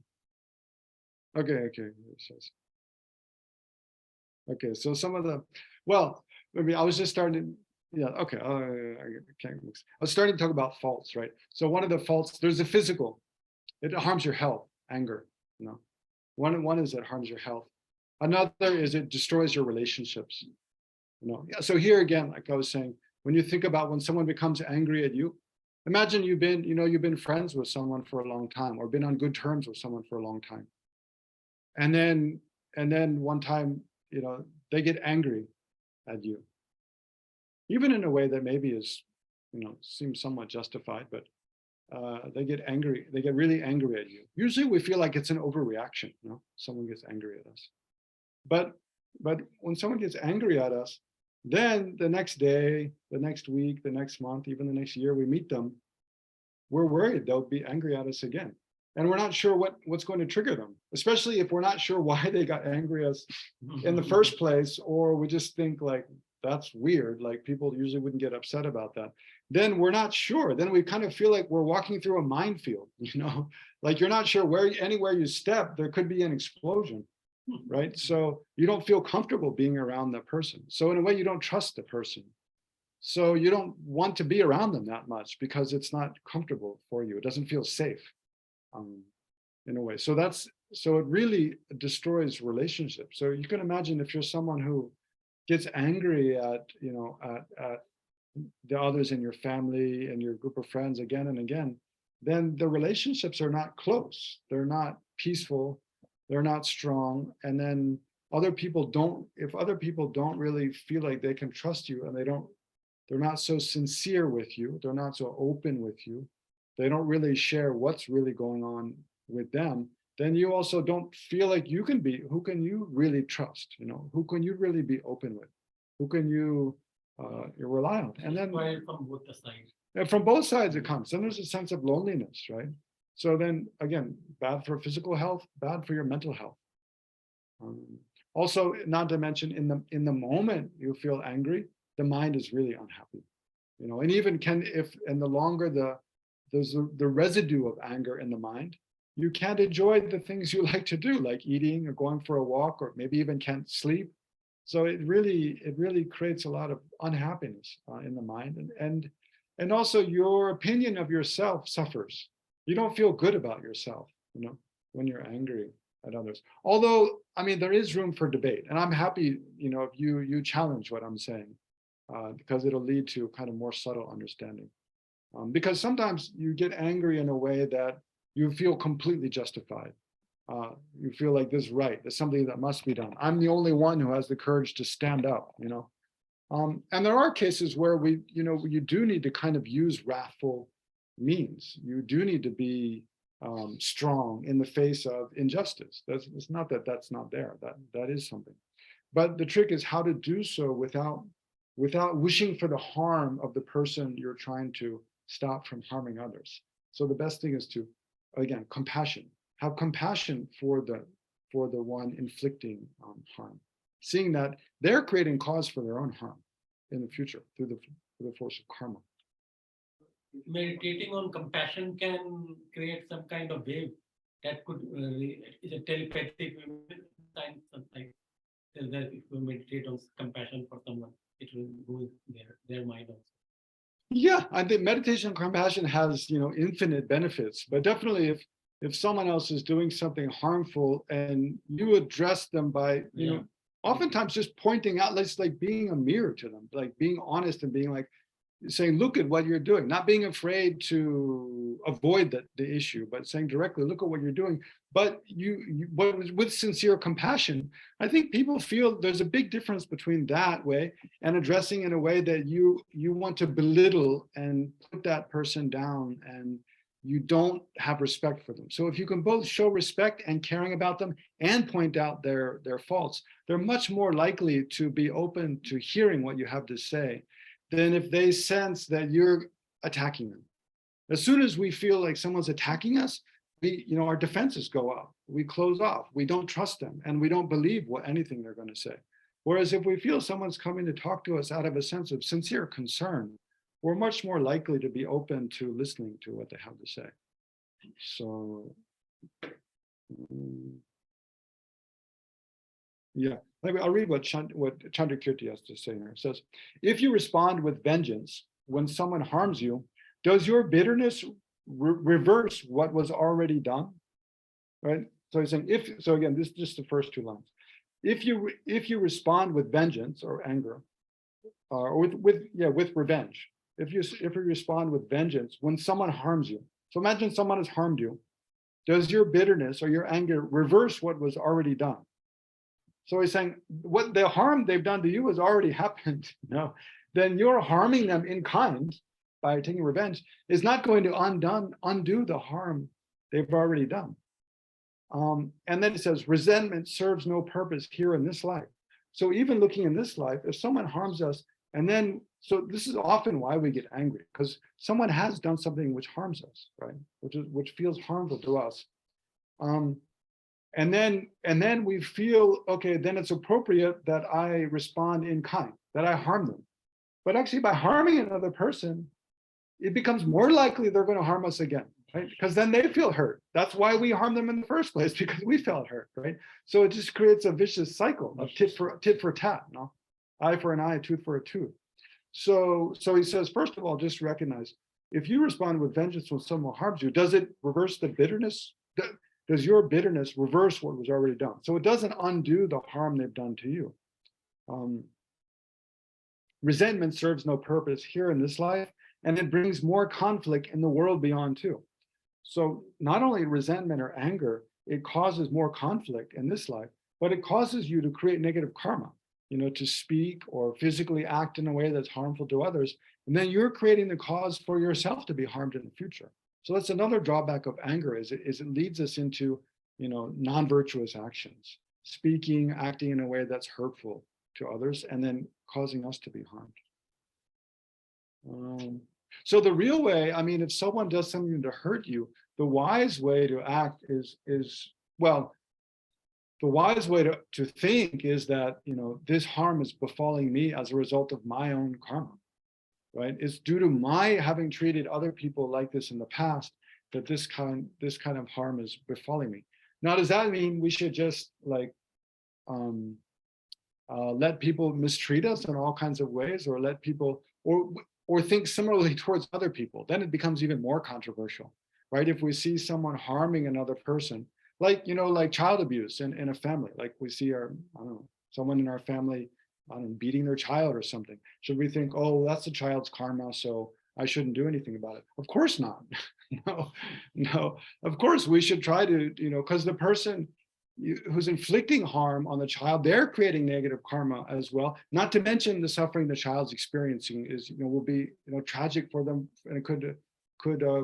Okay. Okay, so some of the, well, maybe I was just starting. Yeah, okay. I was starting to talk about faults, right? So one of the faults, there's the physical. It harms your health, anger. One is it harms your health. Another is it destroys your relationships. Yeah, so here again, like I was saying, when you think about when someone becomes angry at you, imagine you've been friends with someone for a long time or been on good terms with someone for a long time. And then one time, they get angry at you. Even in a way that maybe is, seems somewhat justified, but they get angry. They get really angry at you. Usually we feel like it's an overreaction. Someone gets angry at us. But when someone gets angry at us, then the next day, the next week, the next month, even the next year we meet them, we're worried they'll be angry at us again. And we're not sure what's going to trigger them, especially if we're not sure why they got angry at us in the first place, or we just think like, that's weird. Like people usually wouldn't get upset about that. Then we're not sure. Then we kind of feel like we're walking through a minefield, like you're not sure anywhere you step, there could be an explosion, right? So you don't feel comfortable being around that person. So in a way, you don't trust the person. So you don't want to be around them that much because it's not comfortable for you. It doesn't feel safe in a way. So it really destroys relationships. So you can imagine if you're someone who gets angry at the others in your family and your group of friends again and again, then the relationships are not close. They're not peaceful. They're not strong. And then if other people don't really feel like they can trust you, and they're not so sincere with you, they're not so open with you, they don't really share what's really going on with them, then you also don't feel like who can you really trust? Who can you really be open with? Who can you rely on? And then from both the sides. From both sides it comes. Then there's a sense of loneliness, right? So then again, bad for physical health, bad for your mental health. Also, not to mention in the moment you feel angry, the mind is really unhappy. And even the longer there's the residue of anger in the mind, you can't enjoy the things you like to do, like eating or going for a walk, or maybe even can't sleep. So it really creates a lot of unhappiness in the mind, and also your opinion of yourself suffers. You don't feel good about yourself, when you're angry at others. Although, there is room for debate, and I'm happy, if you challenge what I'm saying, because it'll lead to kind of more subtle understanding. Because sometimes you get angry in a way that you feel completely justified. You feel like this is right. There's something that must be done. I'm the only one who has the courage to stand up, you know. And there are cases where you do need to kind of use wrathful means. You do need to be strong in the face of injustice. It's not that that's not there. That is something. But the trick is how to do so without wishing for the harm of the person you're trying to stop from harming others. So the best thing is to, again, compassion. Have compassion for the one inflicting harm, seeing that they're creating cause for their own harm in the future through the force of karma. Meditating on compassion can create some kind of wave that could is a telepathic sign sometimes. That if you meditate on compassion for someone, it will go in their mind also. Yeah, I think meditation on compassion has infinite benefits, but definitely if someone else is doing something harmful and you address them by oftentimes just pointing out, it's like being a mirror to them, like being honest and being like saying, look at what you're doing, not being afraid to avoid the issue, but saying directly, look at what you're doing. But but with sincere compassion, I think people feel there's a big difference between that way and addressing in a way that you want to belittle and put that person down, and you don't have respect for them. So if you can both show respect and caring about them and point out their faults, they're much more likely to be open to hearing what you have to say than if they sense that you're attacking them. As soon as we feel like someone's attacking us, our defenses go up. We close off. We don't trust them, and we don't believe anything they're going to say. Whereas if we feel someone's coming to talk to us out of a sense of sincere concern, we're much more likely to be open to listening to what they have to say. So, yeah, I'll read what Chandrakirti has to say here. It says, if you respond with vengeance when someone harms you, does your bitterness reverse what was already done? Right? So he's saying, so again, this is just the first two lines. If you respond with vengeance or anger, or with revenge, if you respond with vengeance when someone harms you, so imagine someone has harmed you, does your bitterness or your anger reverse what was already done? So he's saying what the harm they've done to you has already happened. Then you're harming them in kind by taking revenge is not going to undo the harm they've already done. And then it says resentment serves no purpose here in this life. So even looking in this life, if someone harms us, and then so this is often why we get angry, because someone has done something which harms us, right? Which feels harmful to us. And then we feel, okay, then it's appropriate that I respond in kind, that I harm them. But actually by harming another person, it becomes more likely they're going to harm us again, right? Because then they feel hurt. That's why we harm them in the first place, because we felt hurt, right? So it just creates a vicious cycle of tit for tat, eye for an eye, tooth for a tooth. So he says, first of all, just recognize, if you respond with vengeance when someone harms you, does it reverse the bitterness? Does your bitterness reverse what was already done? So it doesn't undo the harm they've done to you. Resentment serves no purpose here in this life, and it brings more conflict in the world beyond too. So not only resentment or anger, it causes more conflict in this life, but it causes you to create negative karma, to speak or physically act in a way that's harmful to others. And then you're creating the cause for yourself to be harmed in the future. So that's another drawback of anger, is it leads us into, non-virtuous actions, speaking, acting in a way that's hurtful to others, and then causing us to be harmed. So the real way, if someone does something to hurt you, the wise way to act is the wise way to think is that, this harm is befalling me as a result of my own karma. Right? It's due to my having treated other people like this in the past that this kind of harm is befalling me. Now, does that mean we should just let people mistreat us in all kinds of ways, or let people or think similarly towards other people? Then it becomes even more controversial, right? If we see someone harming another person, like child abuse in a family, like we see someone in our family beating their child or something. Should we think, oh, that's the child's karma, so I shouldn't do anything about it. Of course not. No, no. Of course we should try to, because the person who's inflicting harm on the child, they're creating negative karma as well. Not to mention the suffering the child's experiencing is, will be, tragic for them, and it could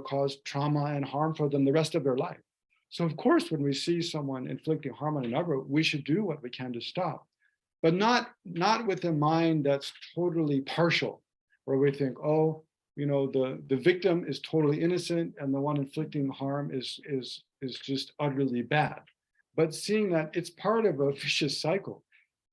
cause trauma and harm for them the rest of their life. So of course, when we see someone inflicting harm on another, we should do what we can to stop, but not with a mind that's totally partial, where we think, oh, the victim is totally innocent and the one inflicting harm is just utterly bad. But seeing that it's part of a vicious cycle.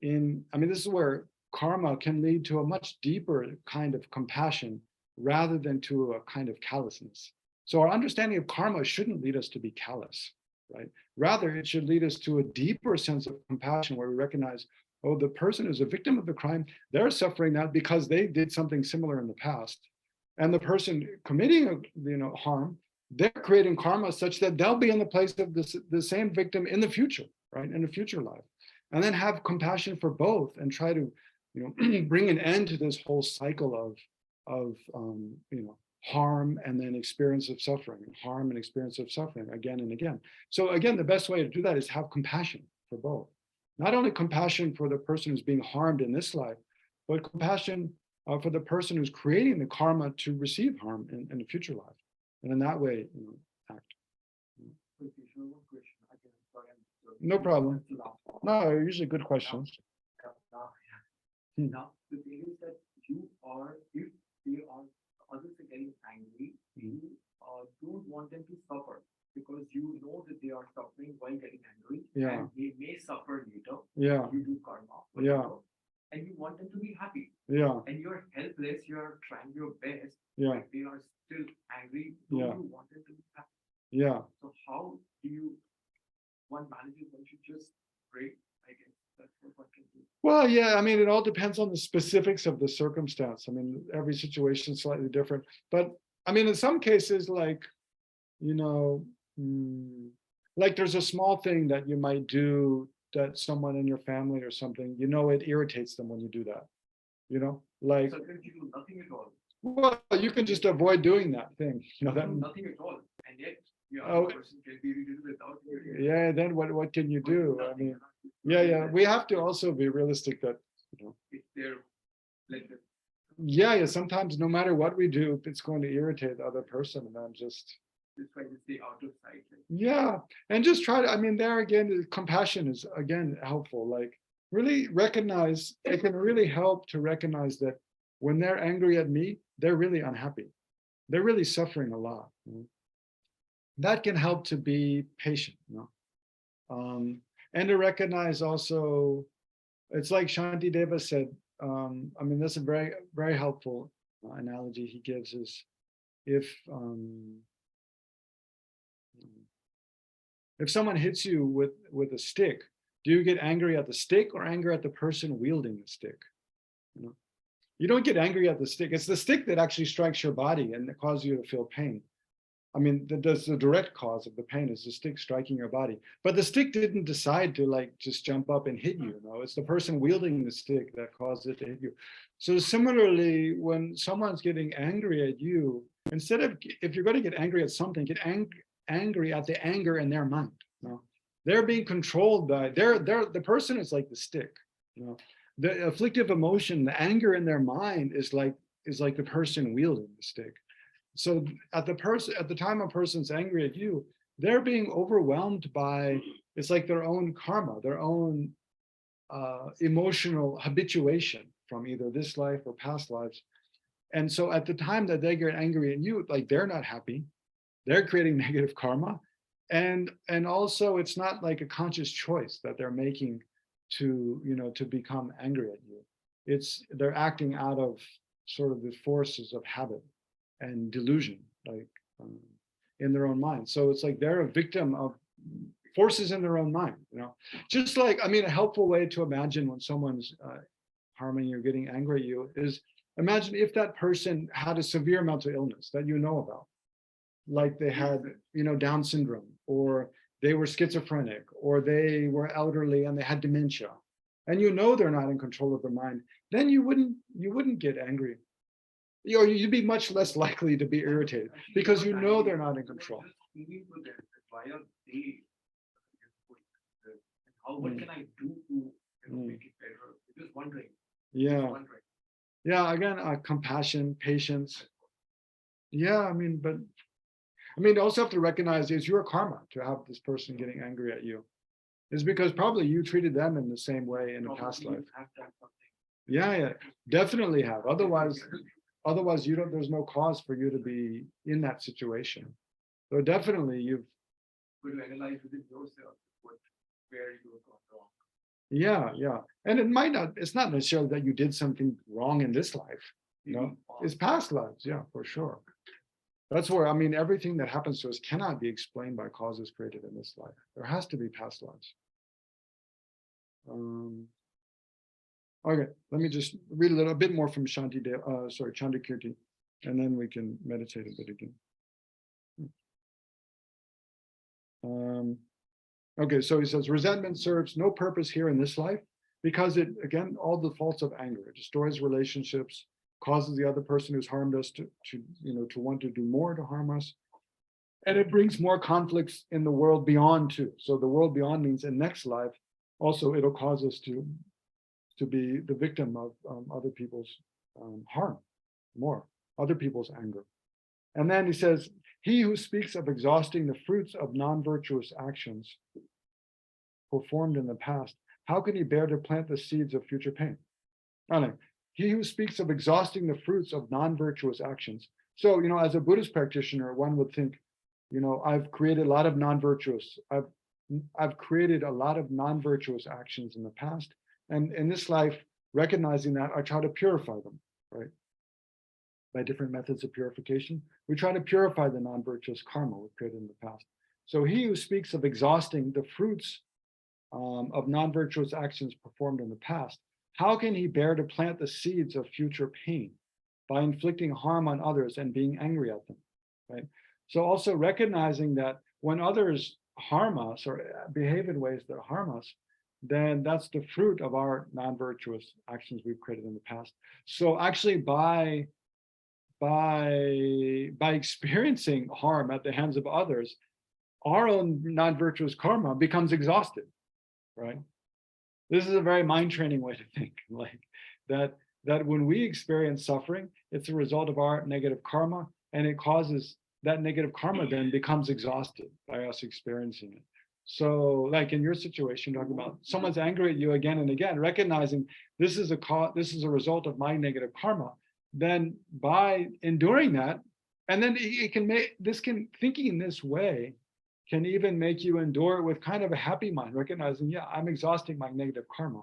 This is where karma can lead to a much deeper kind of compassion rather than to a kind of callousness. So our understanding of karma shouldn't lead us to be callous, right? Rather, it should lead us to a deeper sense of compassion where we recognize, oh, the person who's a victim of the crime, they're suffering that because they did something similar in the past. And the person committing, harm, they're creating karma such that they'll be in the place of the same victim in the future, right? In a future life. And then have compassion for both and try to, bring an end to this whole cycle of harm and then experience of suffering, and harm and experience of suffering again and again. So again, the best way to do that is have compassion for both. Not only compassion for the person who's being harmed in this life, but compassion for the person who's creating the karma to receive harm in the future life. And in that way, act. No problem. No, usually good questions. Now, the thing is that if they are, others are getting angry, you don't want them to suffer because you know that they are suffering while getting angry, and they may suffer later. You do karma. And you want them to be happy. And you're helpless, you're trying your best, but they are still angry. You want them to be happy. So how do one manages when you just pray? I guess that's what one can do. Well, it all depends on the specifics of the circumstance. Every situation is slightly different. But in some cases, like there's a small thing that you might do that someone in your family or something, it irritates them when you do that. Like. So then you do nothing at all. Well, you can just avoid doing that thing. That nothing at all, and yet person can be irritated without. Then what can you do? We have to also be realistic that if they're like that. Sometimes no matter what we do, it's going to irritate the other person, and then just try to stay out of sight. And just try to. There again, compassion is again helpful. Like really recognize. It can really help to recognize that when they're angry at me, they're really unhappy. They're really suffering a lot. That can help to be patient, and to recognize also, it's like Shanti Deva said. That's a very, very helpful analogy he gives is if someone hits you with a stick, do you get angry at the stick or angry at the person wielding the stick? You don't get angry at the stick. It's the stick that actually strikes your body and that causes you to feel pain. That's the direct cause of the pain is the stick striking your body. But the stick didn't decide to just jump up and hit you. It's the person wielding the stick that caused it to hit you. So similarly, when someone's getting angry at you, instead of, if you're going to get angry at something, get angry at the anger in their mind. They're being controlled by, the person is like the stick. The afflictive emotion, the anger in their mind is like the person wielding the stick. So at the time a person's angry at you, they're being overwhelmed by, it's like their own karma, their own emotional habituation from either this life or past lives. And so at the time that they get angry at you, they're not happy, they're creating negative karma. And also it's not like a conscious choice that they're making to become angry at you. They're acting out of sort of the forces of habit and delusion, in their own mind. So it's like they're a victim of forces in their own mind. Just like, a helpful way to imagine when someone's harming you, getting angry at you, is imagine if that person had a severe mental illness that you know about, like they had, Down syndrome, or they were schizophrenic, or they were elderly and they had dementia, and they're not in control of their mind, then you wouldn't get angry you'd be much less likely to be irritated because you know they're not in control. Why are they? What can I do to make it better? Just wondering. Yeah. Yeah. Again, compassion, patience. Yeah. I mean, but you also have to recognize it's your karma to have this person getting angry at you. It's because probably you treated them in the same way in a past life. Yeah, yeah, definitely have. Otherwise, you don't. There's no cause for you to be in that situation. So definitely, you've. Could you analyze within yourself where you have gone wrong? Yeah, yeah, and it might not. It's not necessarily that you did something wrong in this life. You know, it's past lives. Yeah, for sure. That's where everything that happens to us cannot be explained by causes created in this life. There has to be past lives. Okay, let me just read a bit more from Chandakirti, and then we can meditate a bit again. Okay, so he says, resentment serves no purpose here in this life because it, again, all the faults of anger, it destroys relationships, causes the other person who's harmed us to want to do more to harm us. And it brings more conflicts in the world beyond too. So the world beyond means in next life, also it'll cause us to be the victim of other people's harm, more, other people's anger. And then he says, he who speaks of exhausting the fruits of non-virtuous actions performed in the past, how can he bear to plant the seeds of future pain? He who speaks of exhausting the fruits of non-virtuous actions. So, as a Buddhist practitioner, one would think, I've created a lot of non-virtuous, I've created a lot of non-virtuous actions in the past. And in this life, recognizing that, I try to purify them, right? By different methods of purification, we try to purify the non-virtuous karma we've created in the past. So he who speaks of exhausting the fruits of non-virtuous actions performed in the past, how can he bear to plant the seeds of future pain by inflicting harm on others and being angry at them, right? So also recognizing that when others harm us or behave in ways that harm us, then that's the fruit of our non-virtuous actions we've created in the past. So actually by experiencing harm at the hands of others, our own non-virtuous karma becomes exhausted, right? This is a very mind training way to think, like that when we experience suffering, it's a result of our negative karma, and it causes that negative karma then becomes exhausted by us experiencing it. So like in your situation, talking about someone's angry at you again and again, recognizing this is a result of my negative karma, then by enduring that, and then thinking in this way can even make you endure it with kind of a happy mind, recognizing, yeah, I'm exhausting my negative karma,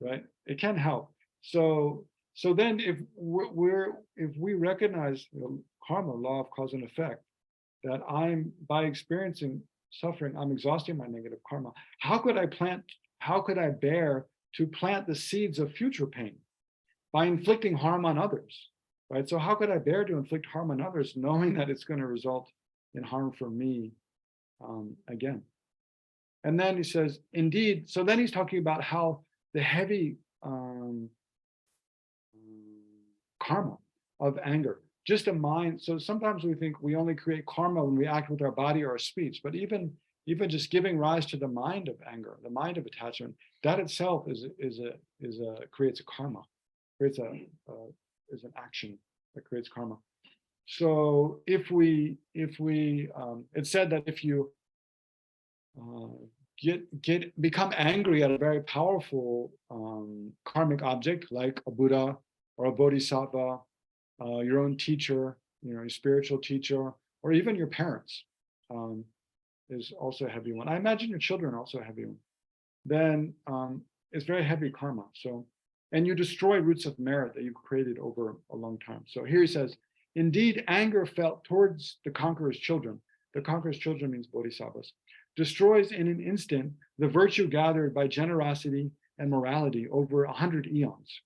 right? It can help. So then if we recognize karma, law of cause and effect, that by experiencing suffering, I'm exhausting my negative karma. How could I bear to plant the seeds of future pain by inflicting harm on others, right? So how could I bear to inflict harm on others knowing that it's going to result in harm for me again? And then he says, indeed, so then he's talking about how the heavy karma of anger, just a mind. So sometimes we think we only create karma when we act with our body or our speech, but even just giving rise to the mind of anger, the mind of attachment, that itself creates a karma, is an action that creates karma. So it's said that if you become angry at a very powerful karmic object like a Buddha or a Bodhisattva, your own teacher, your spiritual teacher, or even your parents, is also a heavy one. I imagine your children are also a heavy one. Then it's very heavy karma. So, and you destroy roots of merit that you've created over a long time. So here he says, indeed, anger felt towards the conqueror's children. The conqueror's children means bodhisattvas. Destroys in an instant the virtue gathered by generosity and morality over 100 eons.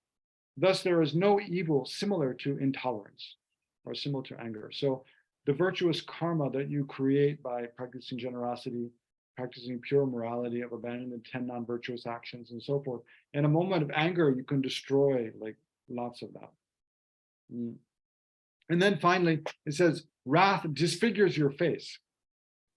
Thus, there is no evil similar to intolerance or similar to anger. So the virtuous karma that you create by practicing generosity, practicing pure morality of abandoning the 10 non-virtuous actions and so forth, in a moment of anger, you can destroy like lots of that. And then finally, it says, wrath disfigures your face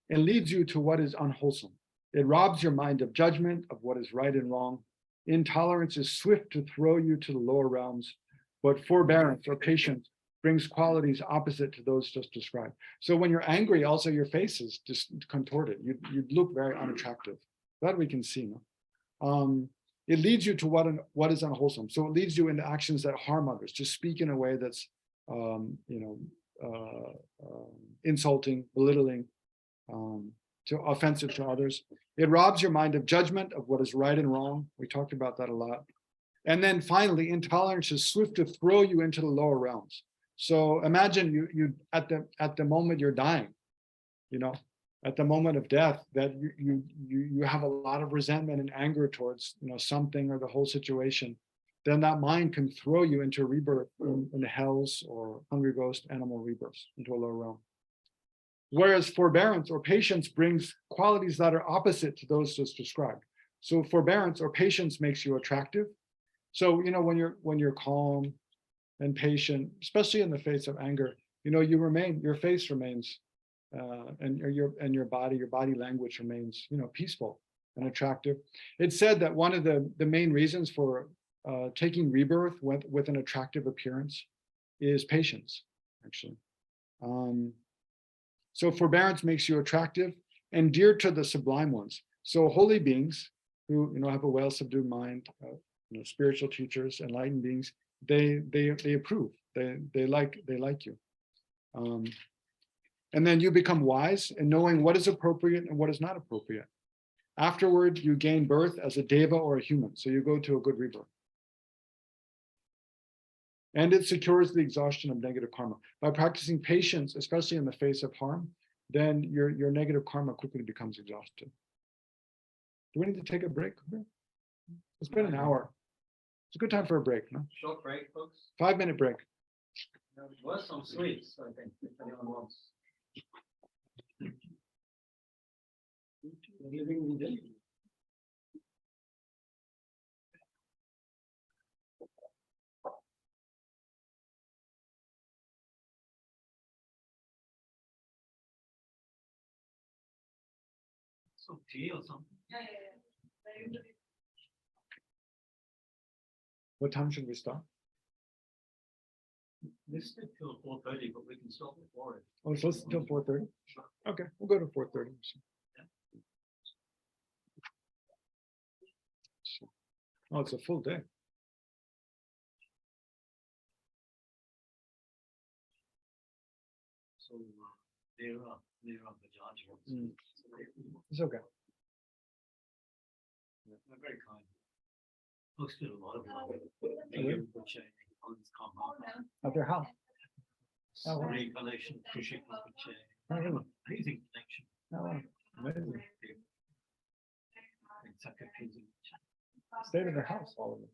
and leads you to what is unwholesome. It robs your mind of judgment of what is right and wrong. Intolerance is swift to throw you to the lower realms, but forbearance or patience brings qualities opposite to those just described. So when you're angry, also your face is just contorted. You look very unattractive. That we can see. No? It leads you to what is unwholesome. So it leads you into actions that harm others, to speak in a way that's insulting, belittling, to offensive to others. It robs your mind of judgment of what is right and wrong. We talked about that a lot. And then finally, intolerance is swift to throw you into the lower realms. So imagine you at the moment you're dying, at the moment of death, that you have a lot of resentment and anger towards something or the whole situation. Then that mind can throw you into rebirth in the hells or hungry ghost animal rebirths into a lower realm. Whereas forbearance or patience brings qualities that are opposite to those just described. So forbearance or patience makes you attractive. So when you're calm and patient, especially in the face of anger, your face remains, and your body language remains, peaceful and attractive. It's said that one of the main reasons for taking rebirth with an attractive appearance is patience, actually. So forbearance makes you attractive and dear to the sublime ones. So holy beings who have a well-subdued mind, spiritual teachers, enlightened beings, they approve. They like you. And then you become wise in knowing what is appropriate and what is not appropriate. Afterward, you gain birth as a deva or a human. So you go to a good rebirth. And it secures the exhaustion of negative karma. By practicing patience, especially in the face of harm, then your negative karma quickly becomes exhausted. Do we need to take a break? It's been an hour. It's a good time for a break, no? Short break, folks. 5-minute break. There was some sweets, I think, if anyone wants. Living in Delhi. Some tea or something. What time should we start? This is till 4:30, but we can stop before it. Oh, so it's until 4:30? Okay, we'll go to 4:30. Oh, it's a full day. So they're the judge. It's okay. They're very kind. Hosted a lot of Really? which on this compound. At their house. Oh, wow. Reincarnation, Tushita, which Oh, really? amazing connection. Oh, wow. Amazing. It's like a amazing. Stayed at their house, all of them.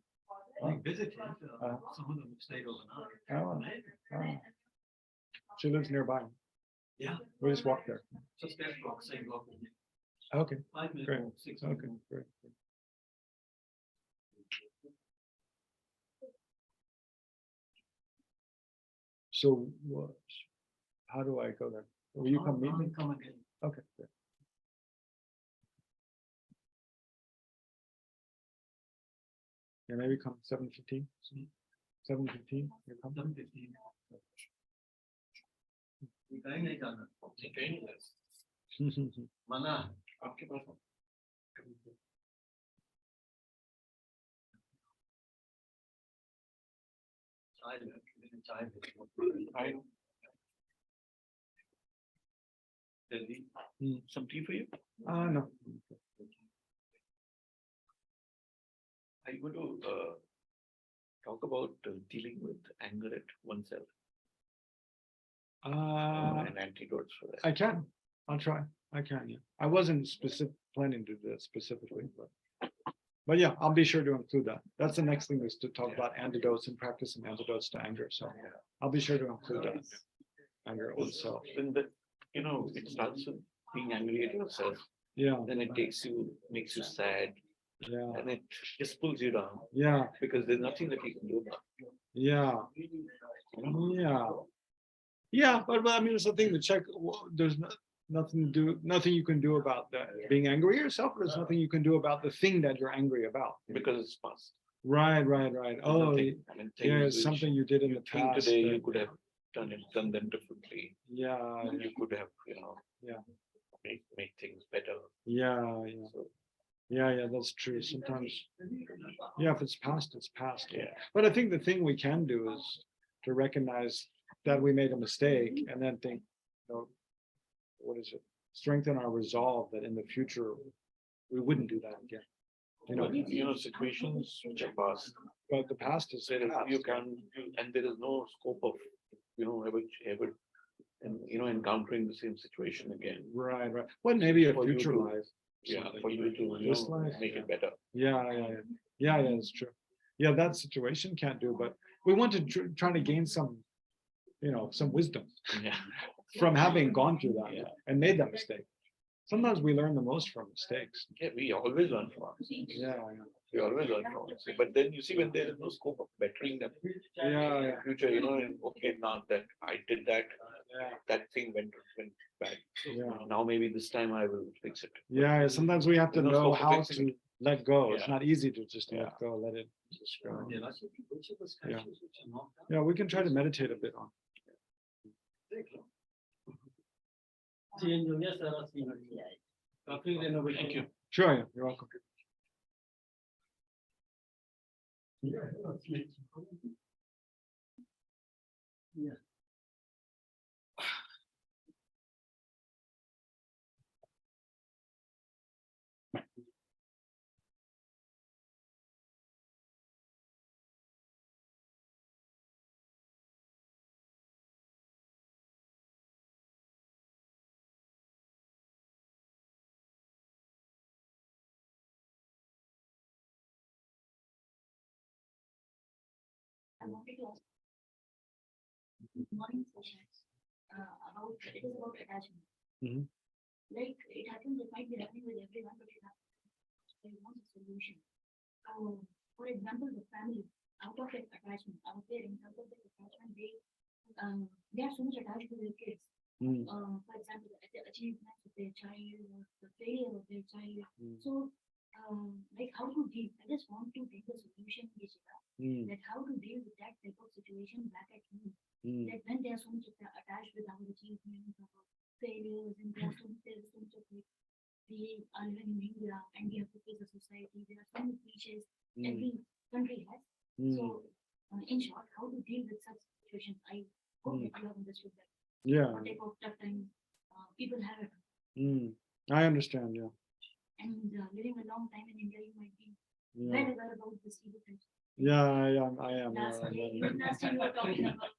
We visited, some of them stayed overnight. Oh, wow. She lives nearby. Yeah. We just walked there. Just that block, same block. Okay, 5 minutes, great. walk, 6 okay, minutes. great. So how do I go there? Will you come meet me? Come again. Okay, great. Yeah, maybe come 7:15. 7:15, you come? 7:15. ये कहीं नहीं जाना, ये कहीं नहीं जाना। मना आपके पास चाय Delhi. Some tea for you? No. Are you going to talk about dealing with anger at oneself and antidotes for that? I can. I'll try. I can. Yeah. I wasn't planning to do that specifically, but yeah, I'll be sure to include that. That's the next thing is to talk about antidotes and practicing antidotes to anger. So I'll be sure to include that. Anger at oneself. Then it starts with being angry at yourself. Yeah. Then it makes you sad, Yeah. and it just pulls you down Yeah. because there's nothing that you can do about it. Yeah. Yeah. Yeah, but I mean, it's a thing to check. There's nothing you can do about that. Being angry yourself, there's nothing you can do about the thing that you're angry about. because it's past. Right. There's Oh, nothing- I mean, yeah, things it's which something you did in you the think past. today you that- could have done them differently. Yeah, You could have, Yeah. make things better. yeah. So, Yeah, that's true. Sometimes, yeah, if it's past, it's past. yeah. But I think the thing we can do is to recognize that we made a mistake and then think, what is it? Strengthen our resolve that in the future we wouldn't do that again. Situations which are past, But the past is there is, past. you can, and there is no scope of, ever, and, encountering the same situation again. Right. Well, maybe a For you future to- life. Yeah, something. for you to, This life, make yeah. it better. Yeah, it's true. Yeah, that situation can't do, but we want to try to gain some, some wisdom Yeah. from having gone through that Yeah. and made that mistake. Sometimes we learn the most from mistakes. Yeah, we always learn from our mistakes. Yeah. We always learn from it. But then you see when there is no scope of bettering them. Yeah. In future, and okay, now that I did that, that thing went bad. Yeah. Now maybe this time I will fix it. Yeah, sometimes we have to There's no know scope of how fixing to let go. It's Yeah. not easy to just Yeah. let go, let it just go. Yeah, we can try to meditate a bit on. Change, yes, Coffee renovation. Thank you. Sure, yeah, you're welcome. I wanted to ask morning sessions about it is about attachment. Mhm. Like it happens, it might be happening with everyone, but it happens. They want a solution. So, for example, the family out of their attachment, our parents out of their attachment, they are so much attached to their kids. Mm. For example, the achievements of their child or the failure of their child. Mm. So, like how to deal? I just want to take the solution, Geshe, Mm. that how to deal with that type of situation back at home. Mm. That when they are so much attached with our achievements, our failures, and there are so much of like we are living in India and we have to face the society. There are so many cliches Mm. every country has. Mm. So, in short, how to deal with such situations? I hope that you have understood that. Yeah. What type of tough times people have it. Mm. I understand. Yeah. And living a long time in India, you might be Yeah. well aware about the stereotypes. Yeah, I am. Last day you were talking about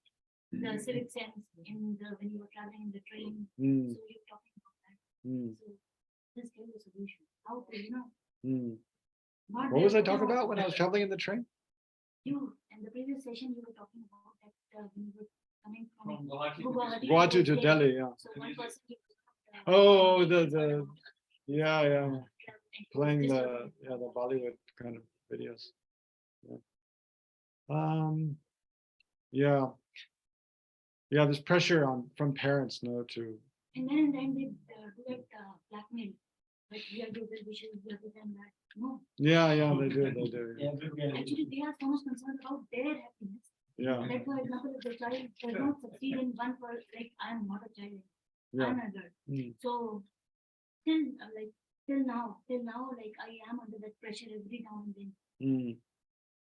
the civic sense when you were traveling in the train. Mm. So you're talking about that. Mm. So this gives a solution. How to, Mm. not What was I there- talking about when I was traveling in the train? You, in the previous session, you were talking about that when you were coming from Guwahati Guwahati to Delhi. Yeah. So one person. Oh, yeah. Playing the Bollywood kind of videos. Yeah. Yeah, there's pressure from parents, to. And then they do that blackmail. Like we are doing this, we should do this and that. No, Yeah, they do. actually they are so much concerned about their happiness. Yeah, Like for example, if the child does not succeed in one part, like I am not a child, yeah. I'm an adult. Mm. So till now, like I am under that pressure every now and then. Mm.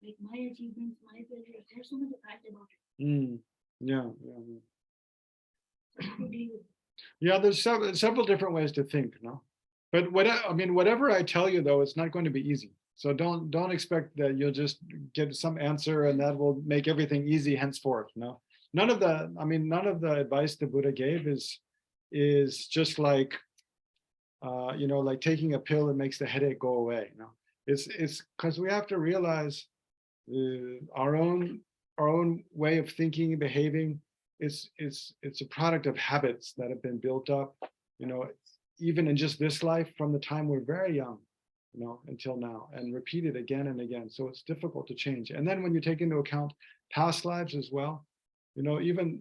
Like my achievements, my failures, there's so much pride about it. Mm. Yeah. So how to deal with it? Yeah, there's several different ways to think, no? But whatever I tell you though, it's not going to be easy. So don't expect that you'll just get some answer and that will make everything easy henceforth. No, none of the advice the Buddha gave is just like, like taking a pill that makes the headache go away. No, it's because we have to realize our own way of thinking and behaving. It's a product of habits that have been built up, even in just this life from the time we're very young, until now, and repeated again and again. So it's difficult to change. And then when you take into account past lives as well, even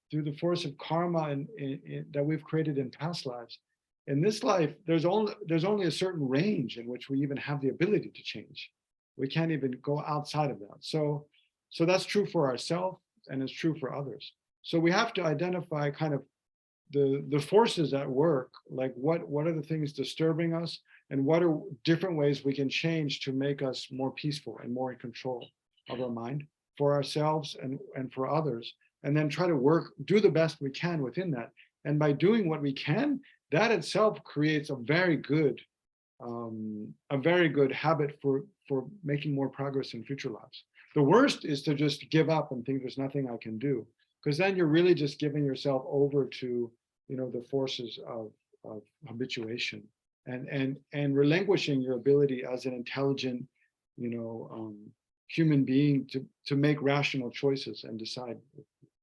through the force of karma that we've created in past lives. In this life, there's only a certain range in which we even have the ability to change. We can't even go outside of that. So that's true for ourselves and it's true for others. So we have to identify kind of the forces at work, like what are the things disturbing us, and what are different ways we can change to make us more peaceful and more in control of our mind for ourselves and for others, and then try to do the best we can within that. And by doing what we can, that itself creates a very good habit for making more progress in future lives. The worst is to just give up and think there's nothing I can do, because then you're really just giving yourself over to the forces of habituation and relinquishing your ability as an intelligent human being to make rational choices and decide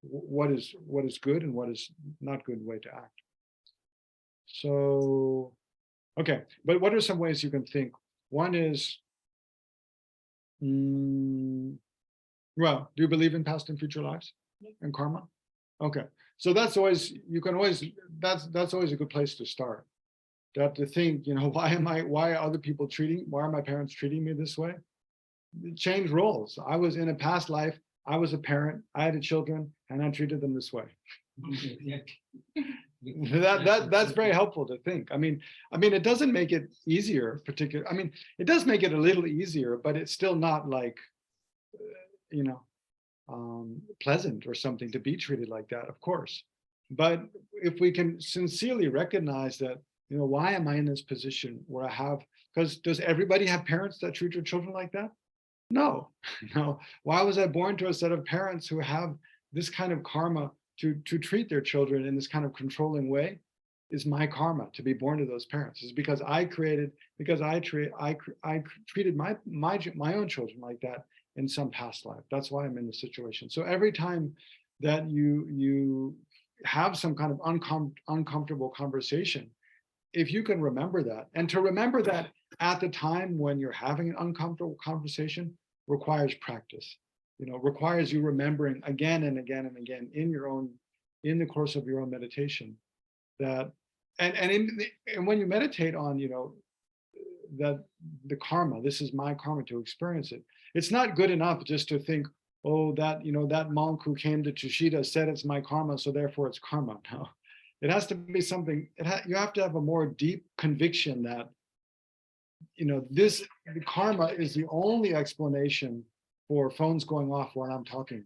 what is good and what is not good way to act. So, okay, but what are some ways you can think? One is, well, do you believe in past and future lives and karma? Okay, so that's always that's always a good place to start. That to think, why are my parents treating me this way? Change roles. I was in a past life, I was a parent, I had children, and I treated them this way. That's very helpful to think. I mean, it doesn't make it easier, it does make it a little easier, but it's still not like, pleasant or something to be treated like that, of course. But if we can sincerely recognize that, why am I in this position where I have, because does everybody have parents that treat their children like that? No, no. Why was I born to a set of parents who have this kind of karma to treat their children in this kind of controlling way? Is my karma to be born to those parents. Is because I treated my own children like that in some past life. That's why I'm in this situation. So every time that you have some kind of uncomfortable conversation, if you can remember that, and to remember that at the time when you're having an uncomfortable conversation requires practice, requires you remembering again and again and again in the course of your own meditation that, and when you meditate on, that the karma, this is my karma, to experience it. It's not good enough just to think, oh, that, that monk who came to Tushita said it's my karma, so therefore it's karma. No, it has to be something, you have to have a more deep conviction that, the karma is the only explanation for phones going off while I'm talking.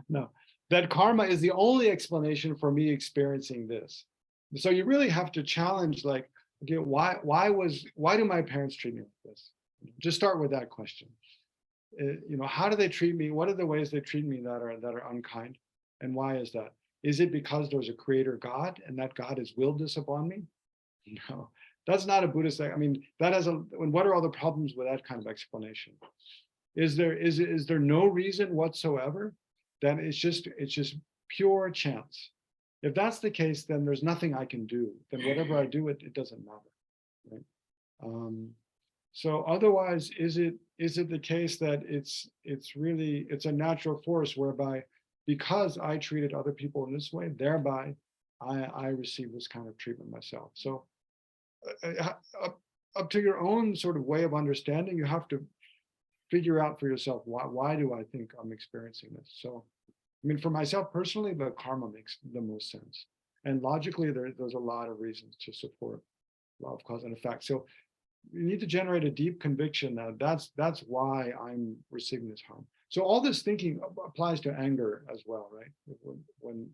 No. That karma is the only explanation for me experiencing this. So you really have to challenge, like, okay, why do my parents treat me like this? Just start with that question. How do they treat me? What are the ways they treat me that are unkind? And why is that? Is it because there's a creator God and that God has willed this upon me? No, that's not a Buddhist. That has what are all the problems with that kind of explanation? Is there no reason whatsoever? Then it's just pure chance. If that's the case, then there's nothing I can do. Then whatever I do, it doesn't matter, right? So otherwise, is it the case that it's a natural force whereby, because I treated other people in this way, thereby I receive this kind of treatment myself. So up to your own sort of way of understanding, you have to figure out for yourself, why do I think I'm experiencing this? So, for myself personally, the karma makes the most sense. And logically, there's a lot of reasons to support law of cause and effect. So you need to generate a deep conviction that that's why I'm receiving this harm. So all this thinking applies to anger as well, right? When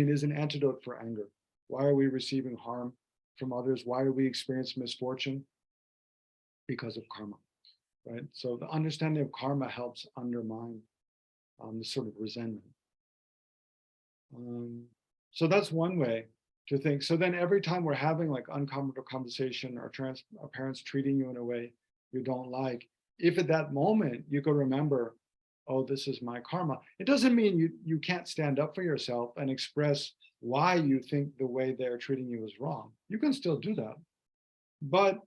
is an antidote for anger. Why are we receiving harm from others? Why do we experience misfortune? Because of karma, right? So the understanding of karma helps undermine this sort of resentment. So that's one way to think. So then every time we're having like uncomfortable conversation, or our parents treating you in a way you don't like, if at that moment you could remember, oh, this is my karma, it doesn't mean you can't stand up for yourself and express why you think the way they're treating you is wrong. You can still do that. But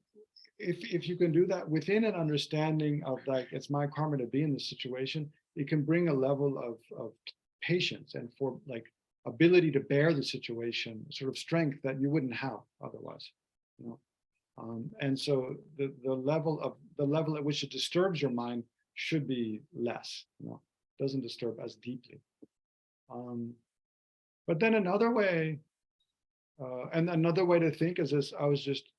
if you can do that within an understanding of, like, it's my karma to be in this situation, it can bring a level of patience and for like ability to bear the situation, sort of strength that you wouldn't have otherwise, you know. And so the level at which it disturbs your mind should be less, you know, doesn't disturb as deeply. But then another way, and another way to think is this, I was just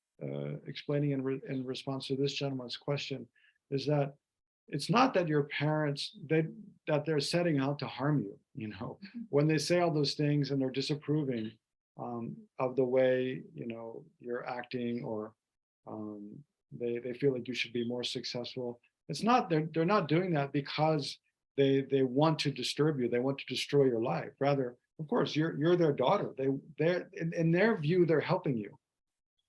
explaining in response to this gentleman's question, is that it's not that your parents, that they're setting out to harm you, you know, when they say all those things and they're disapproving of the way, you know, you're acting, or they feel like you should be more successful. It's not, they're not doing that because they want to disturb you. They want to destroy your life. Rather, of course, you're their daughter. They're in their view, they're helping you.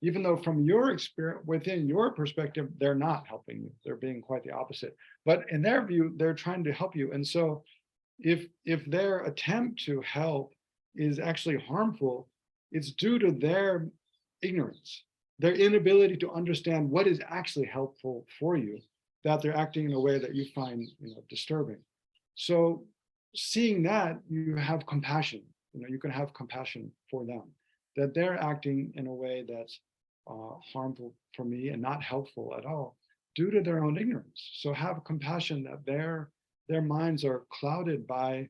Even though from your experience, within your perspective, they're not helping you. They're being quite the opposite. But in their view, they're trying to help you. And so if their attempt to help is actually harmful, it's due to their ignorance, their inability to understand what is actually helpful for you, that they're acting in a way that you find, you know, disturbing. So seeing that, you have compassion. You know, you can have compassion for them, that they're acting in a way that's harmful for me and not helpful at all, due to their own ignorance. So have compassion that their minds are clouded by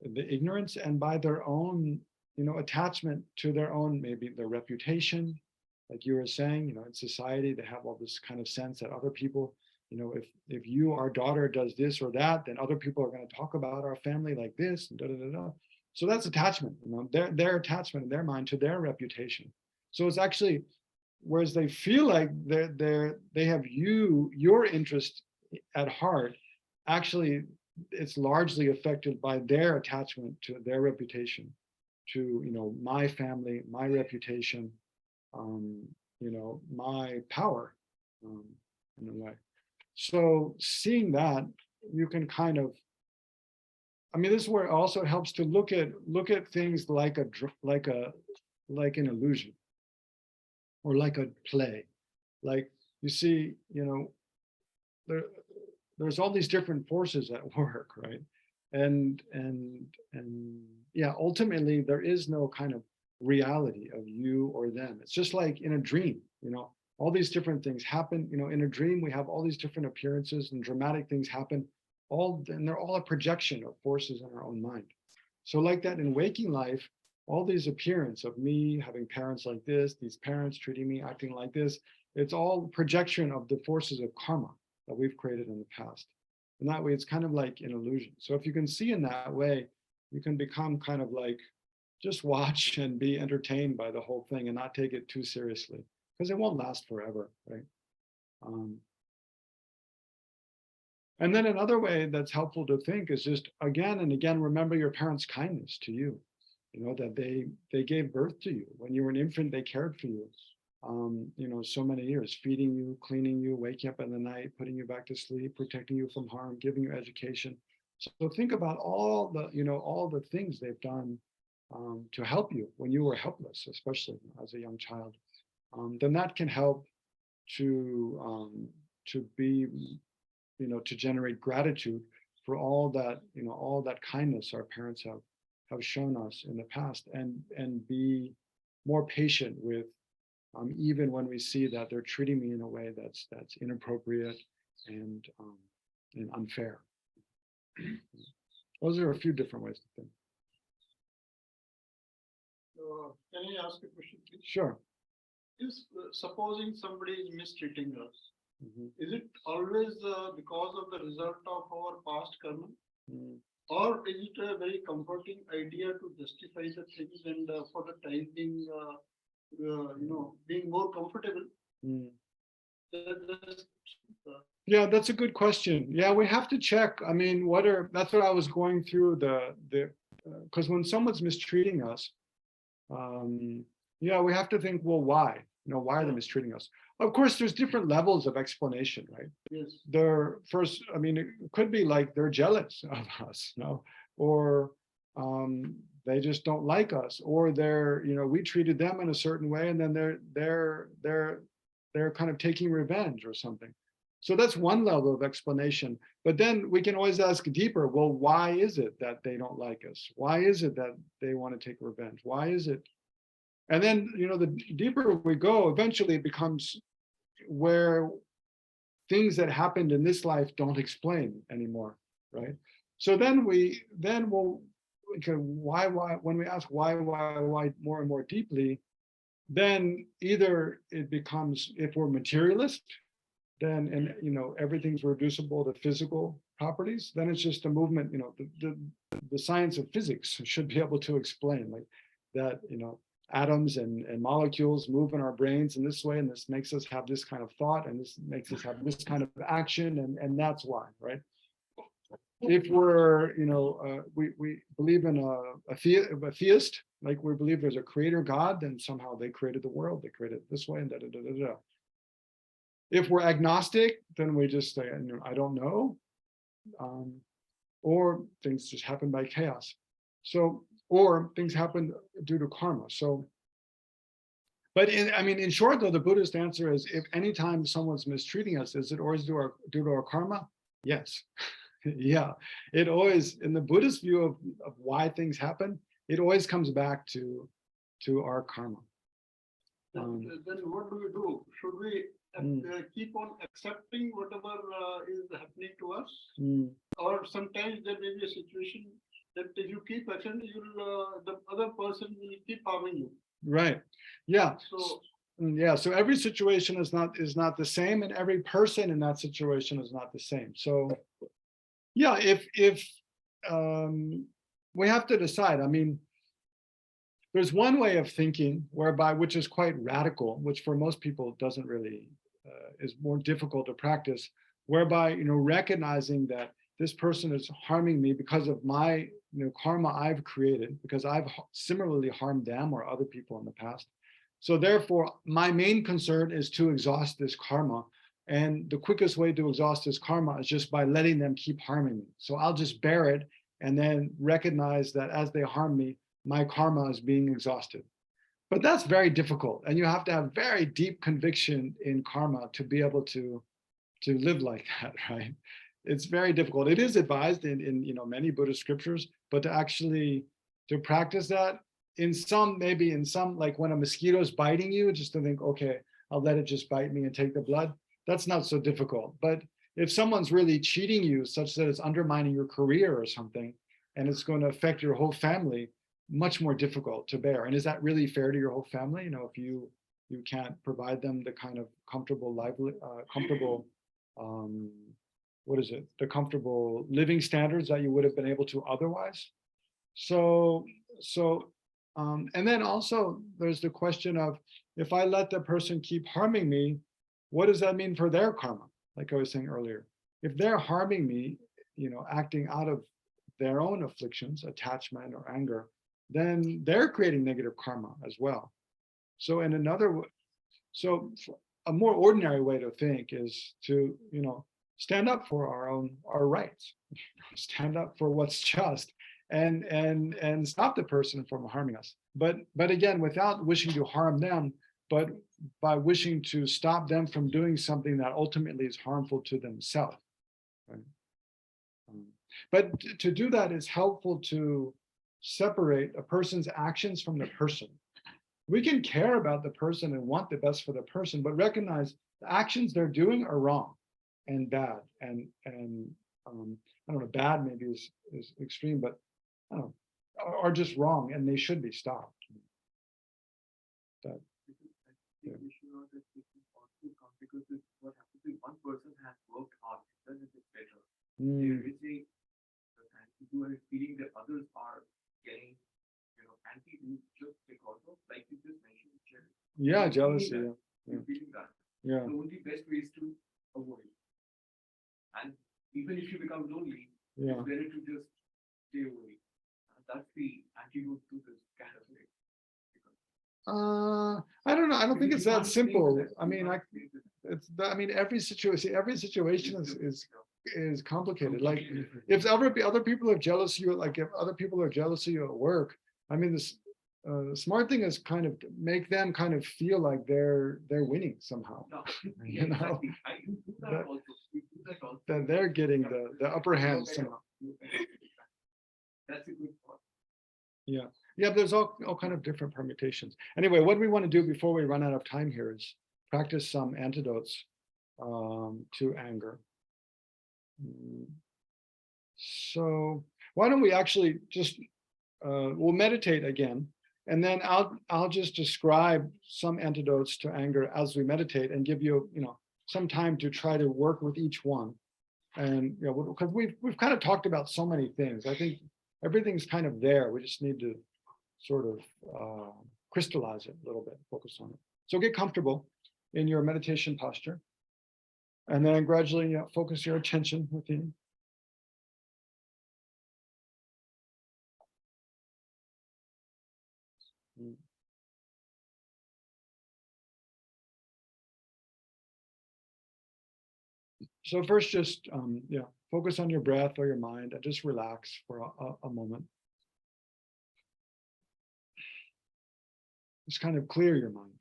the ignorance and by their own, you know, attachment to their own, maybe their reputation, like you were saying, you know, in society, they have all this kind of sense that other people, you know, if you, our daughter, does this or that, then other people are going to talk about our family like this, and da da da da. So that's attachment, you know, their attachment in their mind to their reputation. So it's actually, whereas they feel like they have your interest at heart, actually it's largely affected by their attachment to their reputation, to, you know, my family, my reputation, you know, my power, in a way. So seeing that, you can kind of, I mean, this is where it also helps to look at things like an illusion, or like a play. Like, you see, you know, there's all these different forces at work, right? And yeah, ultimately there is no kind of reality of you or them. It's just like in a dream, you know, all these different things happen, you know, in a dream we have all these different appearances and dramatic things happen, and they're all a projection of forces in our own mind. So like that in waking life, all these appearances of me having parents like this, these parents treating me, acting like this, it's all projection of the forces of karma that we've created in the past. And that way it's kind of like an illusion. So if you can see in that way, you can become kind of like, just watch and be entertained by the whole thing and not take it too seriously, because it won't last forever, right? And then another way that's helpful to think is just again and again, remember your parents' kindness to you. You know, that they gave birth to you. When you were an infant, they cared for you, you know, so many years, feeding you, cleaning you, waking up in the night, putting you back to sleep, protecting you from harm, giving you education. So think about all the, you know, all the things they've done to help you when you were helpless, especially as a young child. Then that can help to be, you know, to generate gratitude for all that, you know, all that kindness our parents have shown us in the past, and be more patient with, even when we see that they're treating me in a way that's inappropriate and unfair. Those are a few different ways to think. Can I ask a question, please? Sure. Is supposing somebody is mistreating us, Mhm. is it always because of the result of our past karma? Mm. Or is it a very comforting idea to justify the things and for the time being, you know, being more comfortable? Mm. Just, Yeah, that's a good question. Yeah, we have to check. I mean, that's what I was going through because when someone's mistreating us, yeah, we have to think, well, why? You know, why are they mistreating us? Of course, there's different levels of explanation, right? yes. They're first, I mean, it could be like they're jealous of us, you know, or they just don't like us, or they're, you know, we treated them in a certain way, and then they're kind of taking revenge or something. So that's one level of explanation. But then we can always ask deeper, well, why is it that they don't like us? Why is it that they want to take revenge? Why is it? And then, the deeper we go, eventually it becomes where things that happened in this life don't explain anymore, right? So then we'll, okay, why, when we ask why more and more deeply, then either it becomes, if we're materialist, then, and everything's reducible to physical properties, then it's just a movement, the science of physics should be able to explain like that, atoms and molecules move in our brains in this way, and this makes us have this kind of thought, and this makes us have this kind of action, and that's why, right? If we're, we believe in a theist, like we believe there's a creator God, then somehow they created the world, they created it this way, and da da da da da. If we're agnostic, then we just say, I don't know, or things just happen by chaos. So, or things happen due to karma. So, but in short, though, the Buddhist answer is, if anytime someone's mistreating us, is it always due to our karma? Yes. Yeah, it always, in the Buddhist view of why things happen, it always comes back to our karma. Then what do we do? Should we keep on accepting whatever is happening to us? Or sometimes there may be a situation that if you keep accepting, the other person will keep harming you. Right. Yeah. So yeah. So every situation is not the same, and every person in that situation is not the same. So yeah, if we have to decide. There's one way of thinking whereby, which is quite radical, which for most people doesn't really is more difficult to practice, whereby recognizing that this person is harming me because of my karma I've created, because I've similarly harmed them or other people in the past. So therefore, my main concern is to exhaust this karma. And the quickest way to exhaust this karma is just by letting them keep harming me. So I'll just bear it and then recognize that as they harm me, my karma is being exhausted. But that's very difficult. And you have to have very deep conviction in karma to be able to live like that, right? It's very difficult. It is advised in many Buddhist scriptures, but to practice that maybe in some, like when a mosquito is biting you, just to think, okay, I'll let it just bite me and take the blood. That's not so difficult. But if someone's really cheating you such that it's undermining your career or something, and it's going to affect your whole family, much more difficult to bear. And is that really fair to your whole family? If you can't provide them the kind of comfortable the comfortable living standards that you would have been able to otherwise. So and then also there's the question of, if I let the person keep harming me, what does that mean for their karma? Like I was saying earlier, if they're harming me, acting out of their own afflictions, attachment or anger, then they're creating negative karma as well. So a more ordinary way to think is to, stand up for our rights, stand up for what's just, and stop the person from harming us. But again, without wishing to harm them, but by wishing to stop them from doing something that ultimately is harmful to themselves. Right? But to do that, it's helpful to separate a person's actions from the person. We can care about the person and want the best for the person, but recognize the actions they're doing are wrong and bad. And I don't know, bad maybe is extreme, but I don't know, are just wrong, and they should be stopped. Because what happens is one person has worked hard, then it is better. There is a feeling that others are getting, anti just because of, like you just mentioned, jealousy. Yeah, jealousy. You're feeling that. Yeah. The only best way is to avoid. And even if you become lonely, Yeah. it's better to just stay away. That's the antidote to this kind of thing. I don't know. I don't think it's that simple. Every situation is complicated. Like if other people are jealous of you, like if other people are jealous of you at work, smart thing is kind of to make them kind of feel like they're winning somehow. No, You know, exactly. You do that that- also. You do that also. that they're getting the upper hand somehow. That's a good point. Yeah, yeah. There's all kind of different permutations. Anyway, what we want to do before we run out of time here is practice some antidotes to anger. So why don't we actually just we'll meditate again, and then I'll just describe some antidotes to anger as we meditate, and give you some time to try to work with each one. And because we've kind of talked about so many things, I think everything's kind of there. We just need to sort of crystallize it a little bit, focus on it. So get comfortable in your meditation posture, and then gradually focus your attention within. So first, just focus on your breath or your mind, and just relax for a moment. Just kind of clear your mind.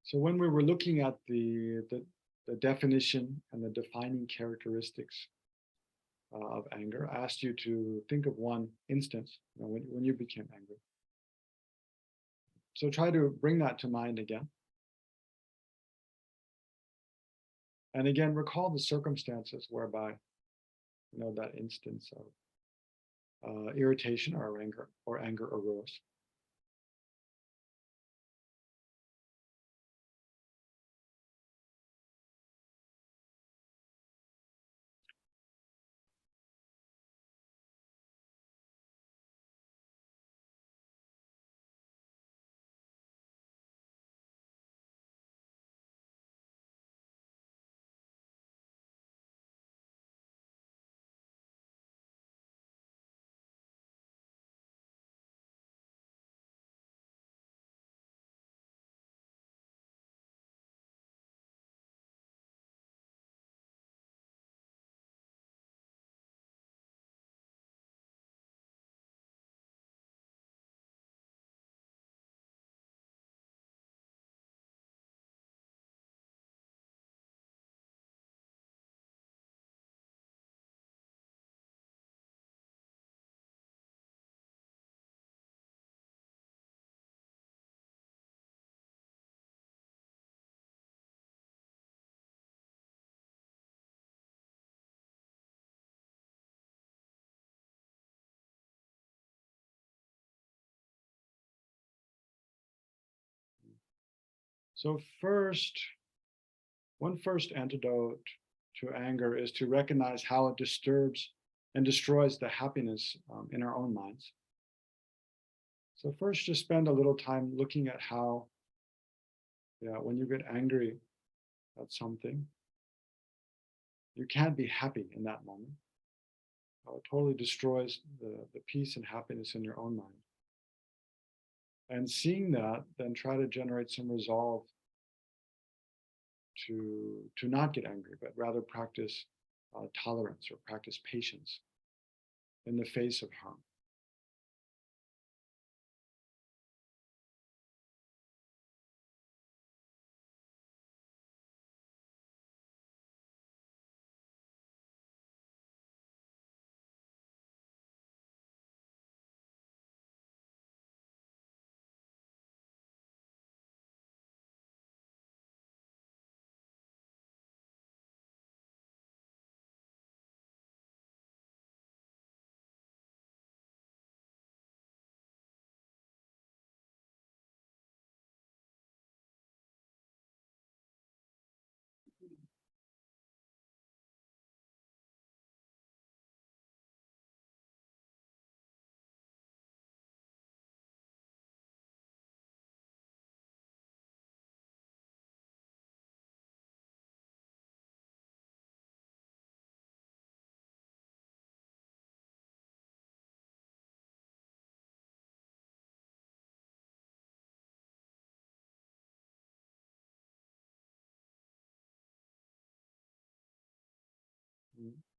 So when we were looking at the definition and the defining characteristics of anger, I asked you to think of one instance when you became angry. So try to bring that to mind again. And again, recall the circumstances whereby that instance of irritation or anger arose. So one first antidote to anger is to recognize how it disturbs and destroys the happiness in our own minds. So first, just spend a little time looking at how, when you get angry at something, you can't be happy in that moment. It totally destroys the peace and happiness in your own mind. And seeing that, then try to generate some resolve to not get angry, but rather practice tolerance or practice patience in the face of harm.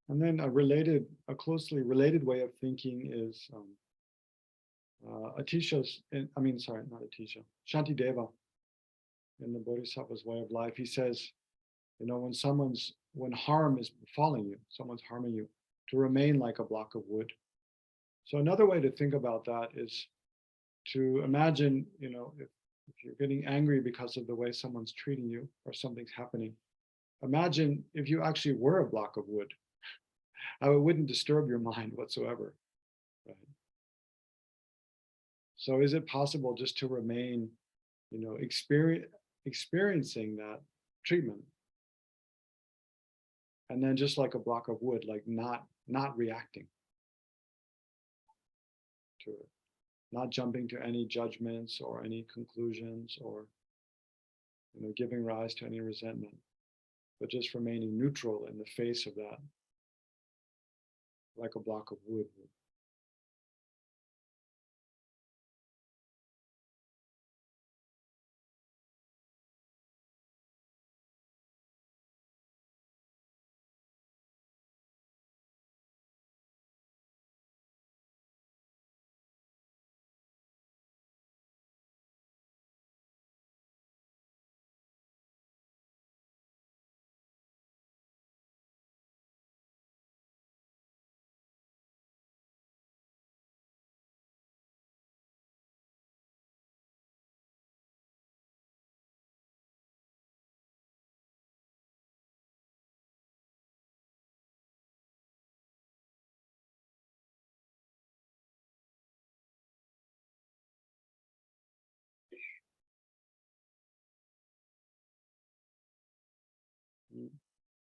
And then a closely related way of thinking is Atisha's, not Atisha, Shantideva in the Bodhisattva's way of life. He says, when harm is befalling you, someone's harming you, to remain like a block of wood. So another way to think about that is to imagine, if you're getting angry because of the way someone's treating you or something's happening, imagine if you actually were a block of wood, how it wouldn't disturb your mind whatsoever. Right? So is it possible just to remain, experiencing that treatment, and then just like a block of wood, like not reacting to it, not jumping to any judgments or any conclusions or giving rise to any resentment, but just remaining neutral in the face of that, like a block of wood.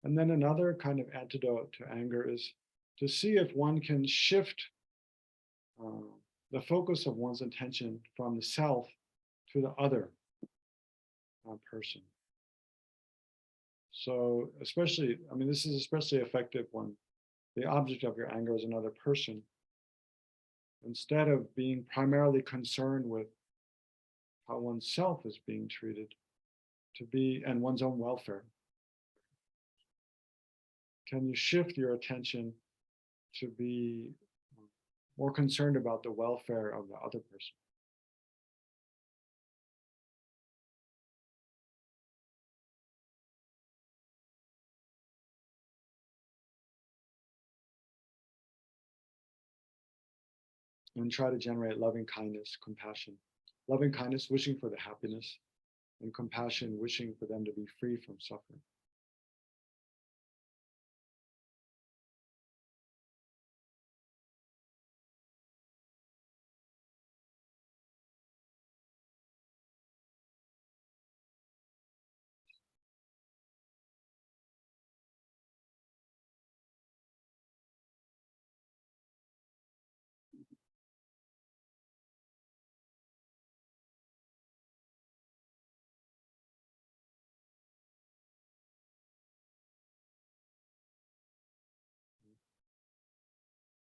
And then another kind of antidote to anger is to see if one can shift the focus of one's attention from the self to the other person. So this is especially effective when the object of your anger is another person. Instead of being primarily concerned with how oneself is being treated, and one's own welfare, can you shift your attention to be more concerned about the welfare of the other person? And try to generate loving kindness, compassion. Loving kindness, wishing for the happiness, and compassion, wishing for them to be free from suffering.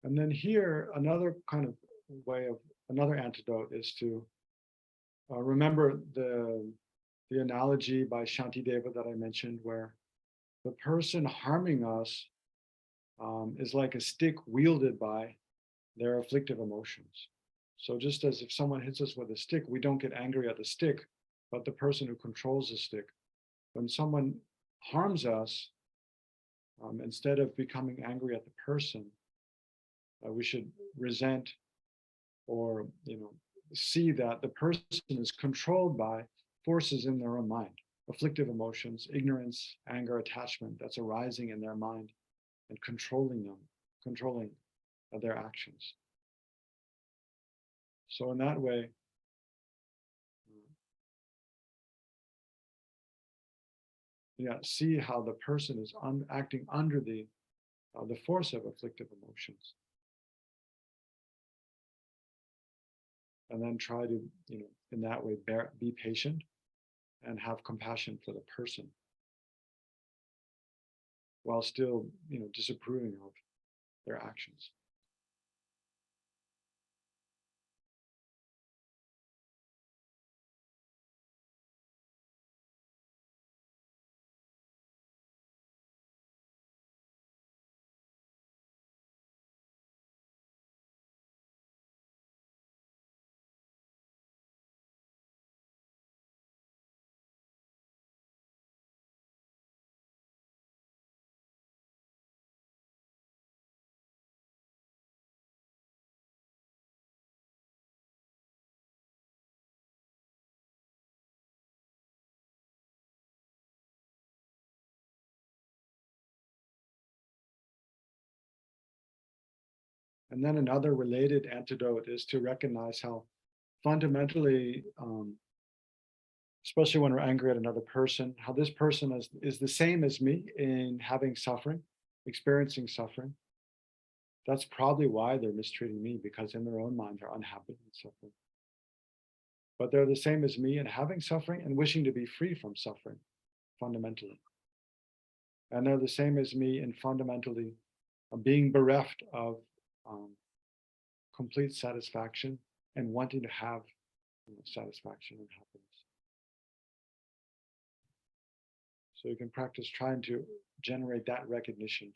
And then here, another kind of another antidote is to remember the analogy by Shantideva that I mentioned, where the person harming us is like a stick wielded by their afflictive emotions. So just as if someone hits us with a stick, we don't get angry at the stick, but the person who controls the stick. When someone harms us, instead of becoming angry at the person, we should resent or see that the person is controlled by forces in their own mind, afflictive emotions, ignorance, anger, attachment that's arising in their mind and controlling their actions. So in that way, see how the person is acting under the force of afflictive emotions. And then try to, in that way, be patient and have compassion for the person, while still, disapproving of their actions. And then another related antidote is to recognize how fundamentally, especially when we're angry at another person, how this person is the same as me in having suffering, experiencing suffering. That's probably why they're mistreating me, because in their own mind, they're unhappy and suffering. But they're the same as me in having suffering and wishing to be free from suffering, fundamentally. And they're the same as me in fundamentally being bereft of complete satisfaction and wanting to have satisfaction and happiness. So you can practice trying to generate that recognition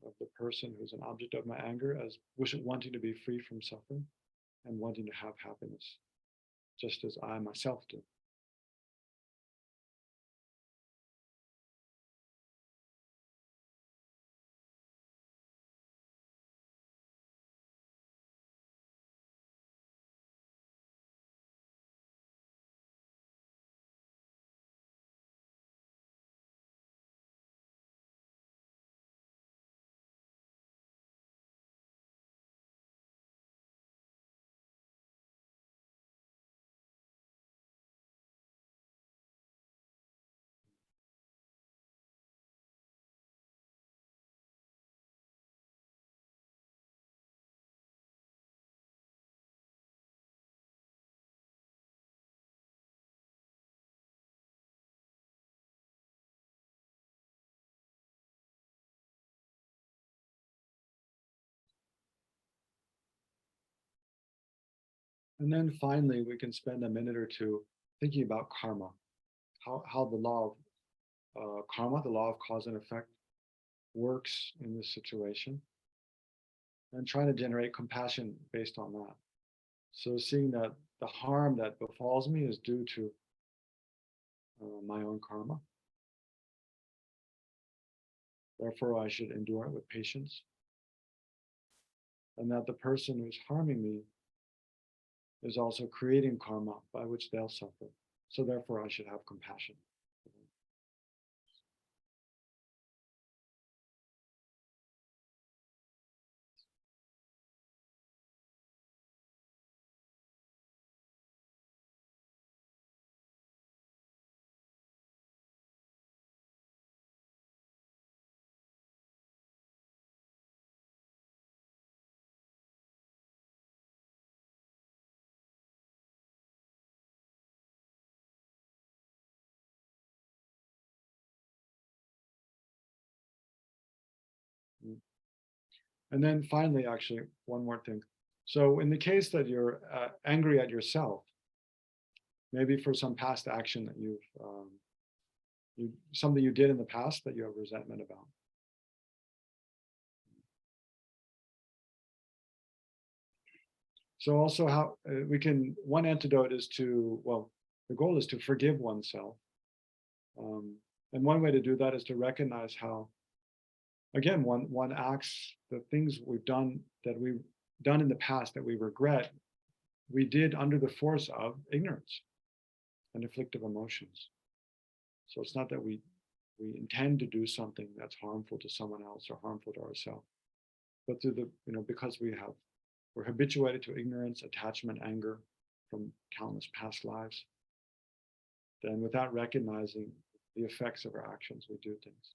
of the person who's an object of my anger as wanting to be free from suffering and wanting to have happiness, just as I myself do. And then finally, we can spend a minute or two thinking about karma, how the law of karma, the law of cause and effect, works in this situation, and trying to generate compassion based on that. So seeing that the harm that befalls me is due to my own karma. Therefore, I should endure it with patience. And that the person who's harming me is also creating karma by which they'll suffer. So therefore, I should have compassion. And then finally, actually, one more thing. So in the case that you're angry at yourself, maybe for some past action that something you did in the past that you have resentment about. So also how one antidote is the goal is to forgive oneself. And one way to do that is to recognize how, again, one acts, the things we've done in the past that we regret, we did under the force of ignorance and afflictive emotions. So it's not that we intend to do something that's harmful to someone else or harmful to ourselves, but through because we're habituated to ignorance, attachment, anger from countless past lives. Then without recognizing the effects of our actions, we do things.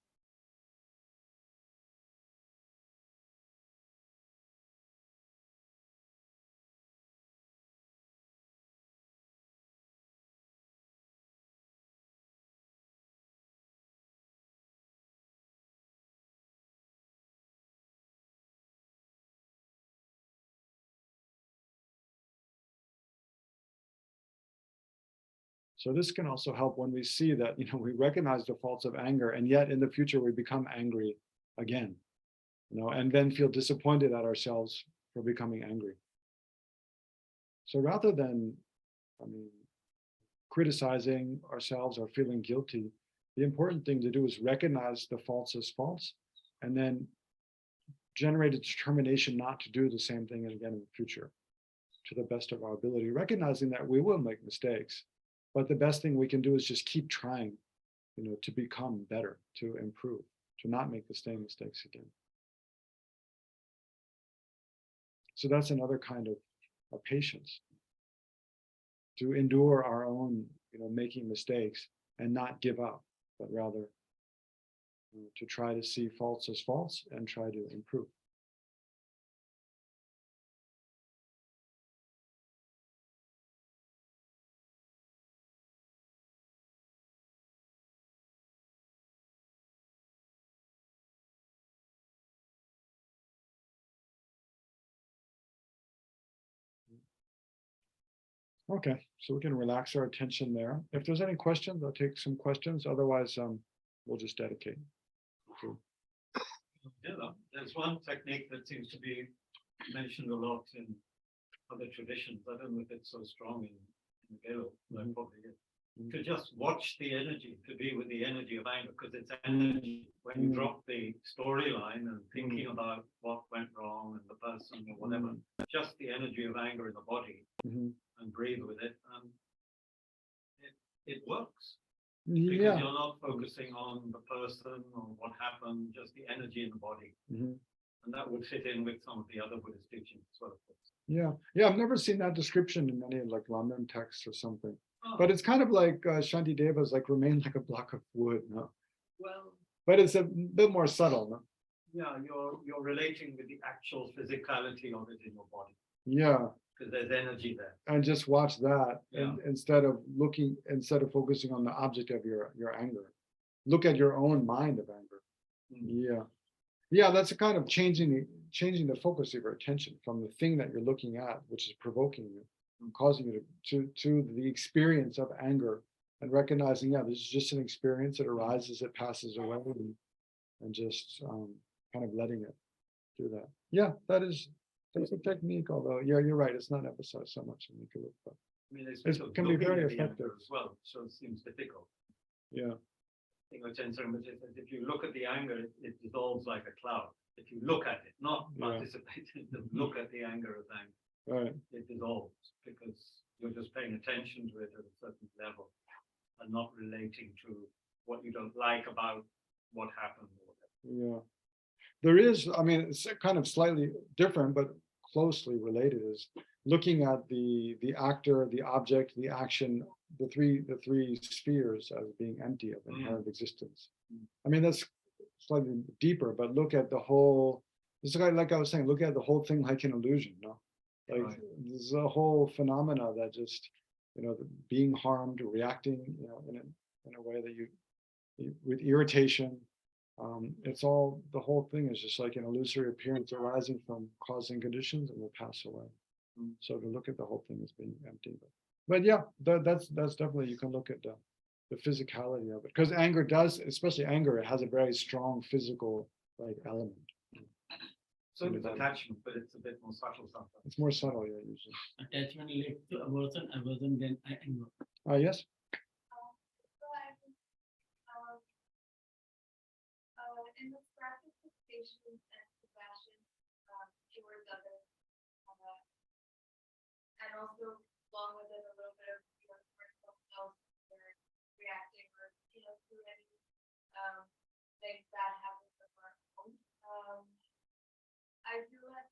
So this can also help when we see that, we recognize the faults of anger, and yet in the future we become angry again, and then feel disappointed at ourselves for becoming angry. So rather than, criticizing ourselves or feeling guilty, the important thing to do is recognize the faults as faults, and then generate a determination not to do the same thing again in the future, to the best of our ability, recognizing that we will make mistakes. But the best thing we can do is just keep trying, to become better, to improve, to not make the same mistakes again. So that's another kind of patience, to endure our own, making mistakes and not give up, but rather to try to see faults as faults and try to improve. Okay, so we can relax our attention there. If there's any questions, I'll take some questions. Otherwise, we'll just dedicate. Yeah, there's one technique that seems to be mentioned a lot in other traditions. I don't know if it's so strong in Gelo, but probably is. To just watch the energy, to be with the energy of anger, because it's energy. When you drop the storyline and thinking about what went wrong and the person or whatever, just the energy of anger in the body and breathe with it, and it works. Because Yeah. you're not focusing on the person or what happened, just the energy in the body. And that would fit in with some of the other Buddhist teachings as well. Yeah, yeah, I've never seen that description in any like London texts or something. Oh, But it's kind of like Shanti Deva's like remain like a block of wood, no? well, But it's a bit more subtle, no? yeah, you're relating with the actual physicality of it in your body, Yeah, because there's energy there. and just watch that Yeah. instead of focusing on the object of your anger. Look at your own mind of anger. Yeah. Yeah, that's a kind of changing the focus of your attention from the thing that you're looking at, which is provoking you and causing you to the experience of anger, and recognizing, yeah, this is just an experience. It arises, it passes away, and just kind of letting it do that. Yeah, that's a technique, although, yeah, you're right, it's not emphasized so much in Nikuru, but I mean, it can be very effective. as well, so it seems difficult. Yeah. If you look at the anger, it dissolves like a cloud. If you look at it, not Yeah. participate in it, look at the anger as anger, Right. it dissolves because you're just paying attention to it at a certain level and not relating to what you don't like about what happened or whatever. Yeah. There is, I mean, it's kind of slightly different, but closely related, is looking at the actor, the object, the action, the three spheres as being empty of inherent existence. I mean, that's slightly deeper, but look at the whole, it's like I was saying, look at the whole thing like an illusion, no? Like Right. there's a whole phenomena that just, being harmed, reacting, in a way that you with irritation. It's all, the whole thing is just like an illusory appearance arising from causing conditions and will pass away. So to look at the whole thing as being empty. But yeah, that's definitely, you can look at the physicality of it, because anger does, especially anger, it has a very strong physical like element. So it's attachment, but it's a bit more subtle sometimes. It's more subtle, yeah, usually. Attachment leads to aversion, then anger. Yes. In the practice of patience and compassion towards others, and also along with it a little bit of towards oneself, or reacting, or through any things that happen of our own. I feel like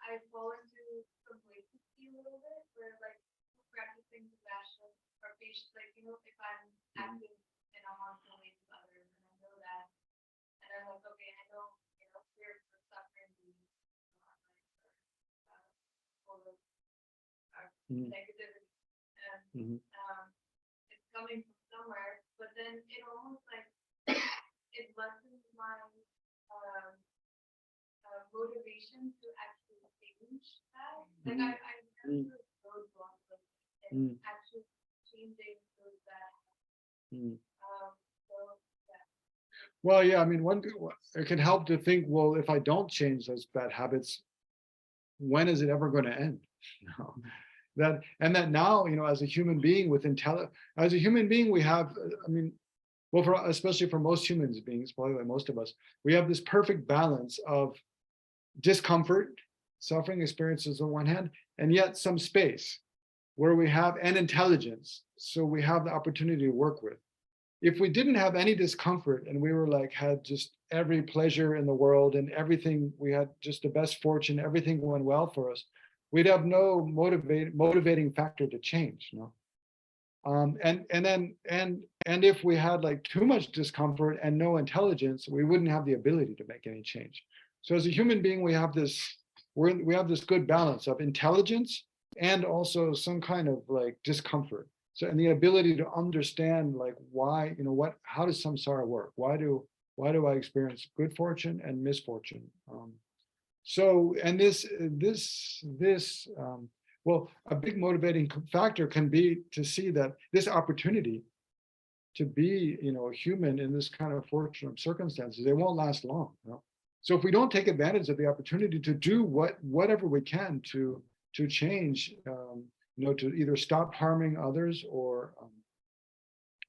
I fall into complacency a little bit, where like practicing compassion or patience, like if I'm acting in a harmful way to others, and I know that, and I'm like, okay, I know, spirits are suffering these full of negativity, and it's coming from somewhere, but then it almost like it lessens my motivation to actually change that. Like I never roadblocks in actually changing those bad habits. So yeah. Well, yeah, I mean, it can help to think, well, if I don't change those bad habits, when is it ever going to end? That now, as a human being with as a human being, we have, I mean, well, especially for most human beings, probably like most of us, we have this perfect balance of discomfort, suffering experiences on one hand, and yet some space where we have an intelligence, so we have the opportunity to work with. if we didn't have any discomfort and we were like, had just every pleasure in the world and everything, we had just the best fortune, everything went well for us, we'd have no motivating factor to change, you know? And if we had like too much discomfort and no intelligence, we wouldn't have the ability to make any change. So as a human being, we have this good balance of intelligence and also some kind of like discomfort. So, and the ability to understand like why, you know, how does samsara work? Why do I experience good fortune and misfortune? So, and well, a big motivating factor can be to see that this opportunity to be, you know, a human in this kind of fortunate circumstances, they won't last long. You know? So if we don't take advantage of the opportunity to do whatever we can to change, you know, to either stop harming others or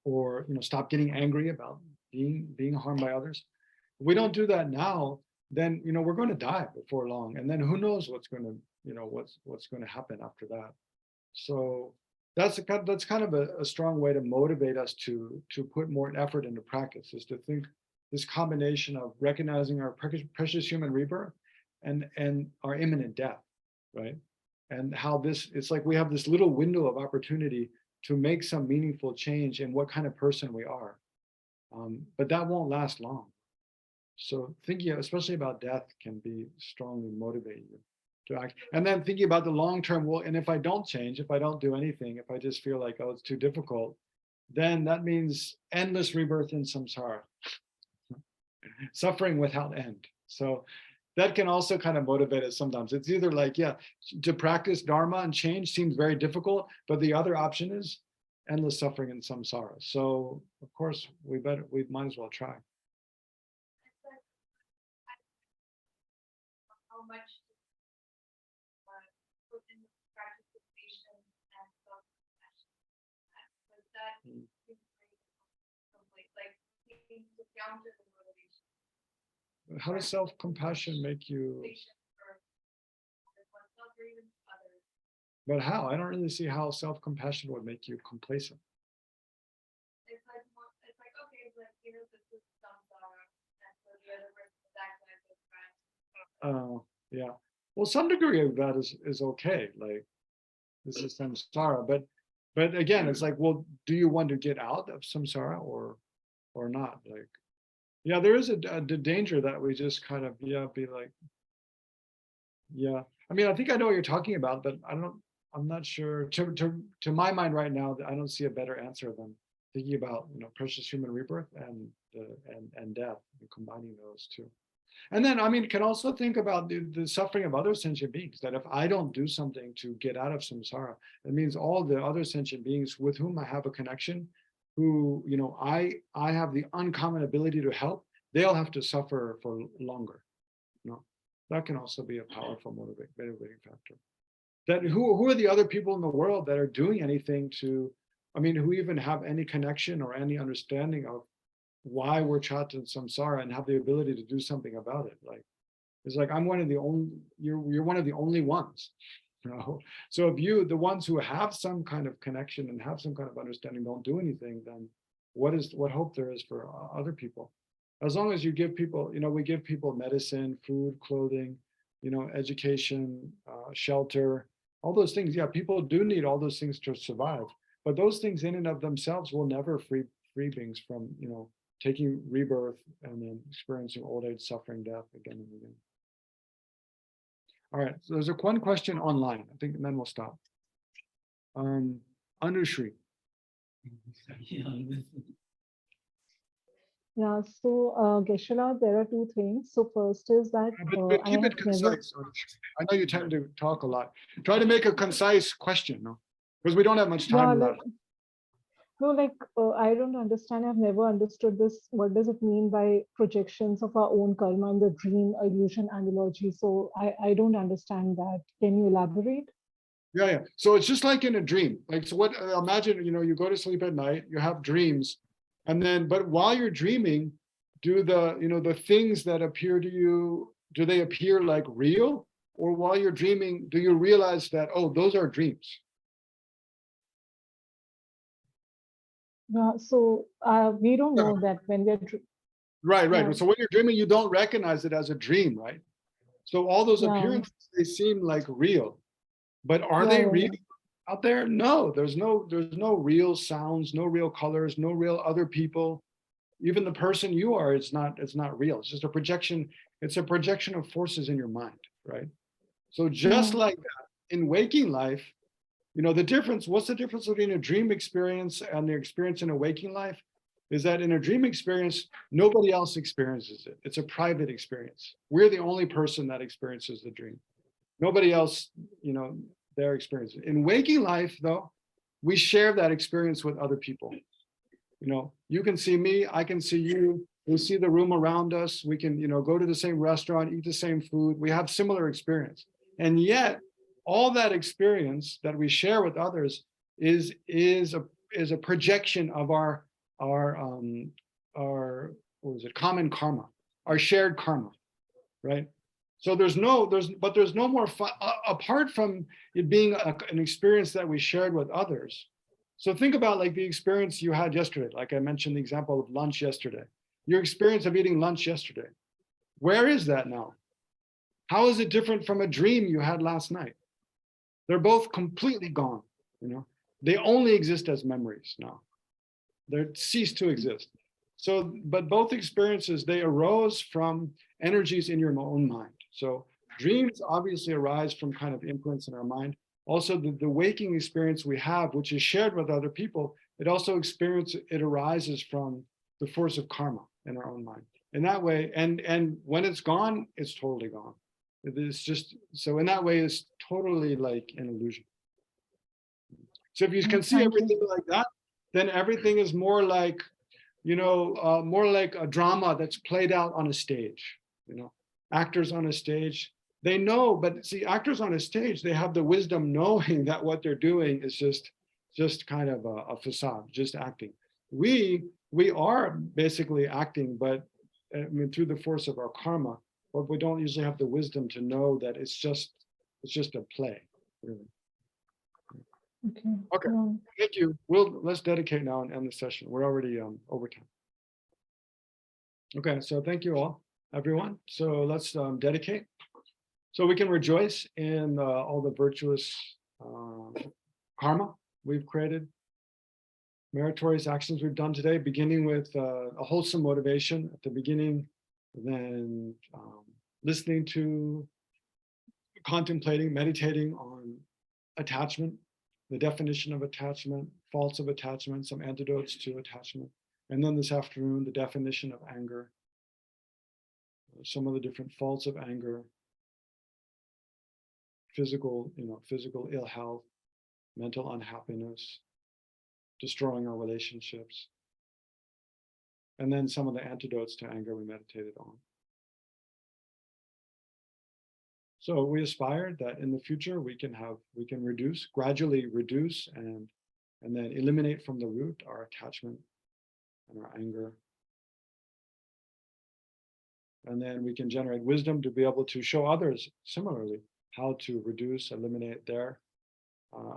you know, stop getting angry about being harmed by others. If we don't do that now, then, you know, we're going to die before long, and then who knows what's going to, you know, what's going to happen after that. So that's kind of a strong way to motivate us to put more effort into practice, is to think this combination of recognizing our precious human rebirth and our imminent death, right? And how it's like we have this little window of opportunity to make some meaningful change in what kind of person we are. But that won't last long. So thinking, especially about death, can be strongly motivating you to act. And then thinking about the long term, well, and if I don't change, if I don't do anything, if I just feel like, oh, it's too difficult, then that means endless rebirth in samsara, suffering without end. So that can also kind of motivate us sometimes. It's either like, yeah, to practice dharma and change seems very difficult, but the other option is endless suffering in samsara. So of course we might as well try. How much put in the practice of patience and self-compassion. But that seems very complete, like taking to counter the motivation. How does self-compassion make you? Patience for oneself or even others. But how? I don't really see how self-compassion would make you complacent. It's like okay, like you know, this is samsara, and so the other person is acting as a friend. Yeah. Well, some degree of that is okay. Like this is samsara, but again, it's like, well, do you want to get out of samsara or not? Like, yeah, there is a danger that we just kind of be like, yeah. I mean, I think I know what you're talking about, but I'm not sure. To my mind right now, I don't see a better answer than thinking about, you know, precious human rebirth and death, and combining those two. And then, I mean, can also think about the suffering of other sentient beings, that if I don't do something to get out of samsara, it means all the other sentient beings with whom I have a connection, who, you know, I have the uncommon ability to help, they'll have to suffer for longer. You know, that can also be a powerful motivating factor. That who are the other people in the world that are doing anything to, I mean, who even have any connection or any understanding of why we're trapped in samsara and have the ability to do something about it. Like, it's like, I'm one of the only, you're one of the only ones, you know? So if the ones who have some kind of connection and have some kind of understanding don't do anything, then what hope there is for other people? As long as you give people, you know, we give people medicine, food, clothing, you know, education, shelter, all those things. Yeah, people do need all those things to survive, but those things in and of themselves will never free beings from, you know, taking rebirth and then experiencing old age, suffering, death again and again. All right, so there's one question online, I think, and then we'll stop. Anushri. Yeah, so Geshe, there are two things. So first is that But keep it concise. I know you tend to talk a lot. Try to make a concise question, no? Because we don't have much time left. No, like I don't understand. I've never understood this. What does it mean by projections of our own karma and the dream illusion analogy? So I don't understand that. Can you elaborate? Yeah. So it's just like in a dream. Like, so what? Imagine, you know, you go to sleep at night, you have dreams, and then, but while you're dreaming, do the things that appear to you, do they appear like real? Or while you're dreaming, do you realize that, oh, those are dreams? Yeah, so we don't know that when we're, Right, yeah, right. So when you're dreaming, you don't recognize it as a dream, right? So all those yeah, appearances, they seem like real, but are yeah, they yeah, real yeah. out there? No, there's no real sounds, no real colors, no real other people. Even the person you are, it's not real. It's just a projection. It's a projection of forces in your mind, right? So just Hmm. like that, in waking life, the difference, what's the difference between a dream experience and the experience in a waking life? Is that in a dream experience, nobody else experiences it. It's a private experience. We're the only person that experiences the dream. Nobody else, their experience. In waking life, though, we share that experience with other people. You can see me, I can see you. We see the room around us. We can, go to the same restaurant, eat the same food. We have similar experience. And yet, all that experience that we share with others is a projection of our what was it, common karma, our shared karma, right? So there's no more fun apart from it being an experience that we shared with others. So think about like the experience you had yesterday. Like I mentioned the example of lunch yesterday. Your experience of eating lunch yesterday. Where is that now? How is it different from a dream you had last night? They're both completely gone. They only exist as memories now. They cease to exist. So, but both experiences, they arose from energies in your own mind. So dreams obviously arise from kind of imprints in our mind. Also, the waking experience we have, which is shared with other people, it arises from the force of karma in our own mind. In that way, and when it's gone, it's totally gone. It's just, so in that way, it's totally like an illusion. So if you can see Thank you. everything like that, then everything is more like, more like a drama that's played out on a stage. Actors on a stage, they know, but see, actors on a stage, they have the wisdom knowing that what they're doing is just kind of a facade, just acting. We are basically acting, but I mean, through the force of our karma, but we don't usually have the wisdom to know that it's just a play, really. Okay. Okay, Yeah. thank you. Let's dedicate now and end the session. We're already over time. Okay, so thank you all, everyone. So let's dedicate. So we can rejoice in all the virtuous karma we've created, meritorious actions we've done today, beginning with a wholesome motivation at the beginning, then listening to, contemplating, meditating on attachment, the definition of attachment, faults of attachment, some antidotes to attachment. And then this afternoon, the definition of anger, some of the different faults of anger, physical ill health, mental unhappiness, destroying our relationships. And then some of the antidotes to anger we meditated on. So we aspire that in the future we can gradually reduce and then eliminate from the root our attachment and our anger. And then we can generate wisdom to be able to show others similarly how to reduce, eliminate their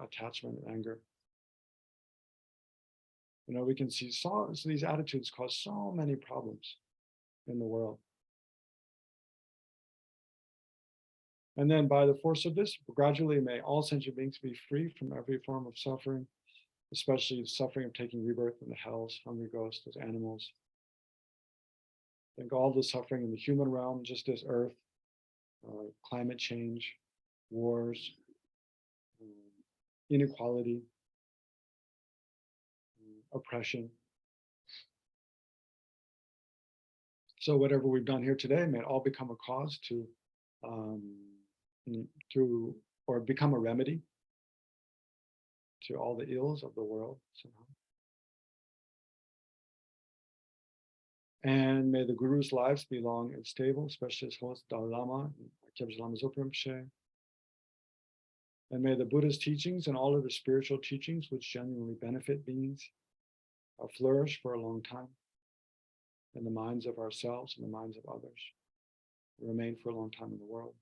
attachment and anger. We can see so these attitudes cause so many problems in the world. And then by the force of this, gradually may all sentient beings be free from every form of suffering, especially the suffering of taking rebirth in the hells, hungry ghosts, as animals. Think all the suffering in the human realm, just as earth, climate change, wars, inequality, oppression. So whatever we've done here today may it all become a cause or become a remedy to all the ills of the world somehow. And may the Guru's lives be long and stable, especially his host Dalai Lama, and may the Buddha's teachings and all of the spiritual teachings which genuinely benefit beings flourish for a long time in the minds of ourselves and the minds of others, remain for a long time in the world.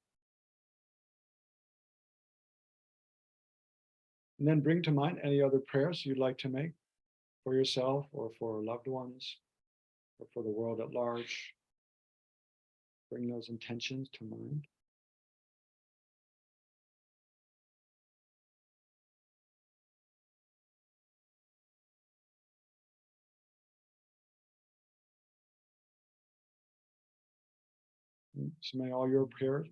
And then bring to mind any other prayers you'd like to make for yourself or for loved ones or for the world at large. Bring those intentions to mind. So may all your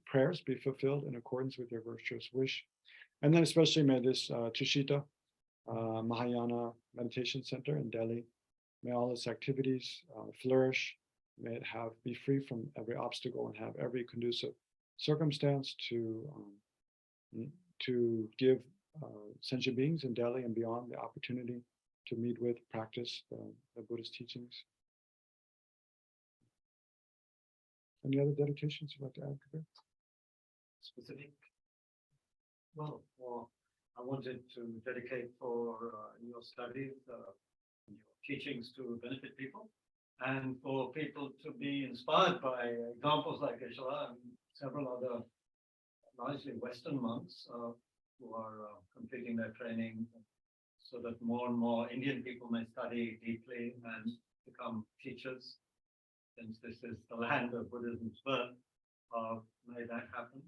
prayers be fulfilled in accordance with your virtuous wish. And then especially may this Tushita Mahayana Meditation Center in Delhi, may all its activities flourish. May it be free from every obstacle and have every conducive circumstance to give sentient beings in Delhi and beyond the opportunity to meet with, practice the Buddhist teachings. Any other dedications you'd like to add, Kabir? Specific? Well, I wanted to dedicate for your studies, your teachings to benefit people, and for people to be inspired by examples like Geshe and several other largely Western monks who are completing their training, so that more and more Indian people may study deeply and become teachers. Since this is the land of Buddhism's birth, may that happen.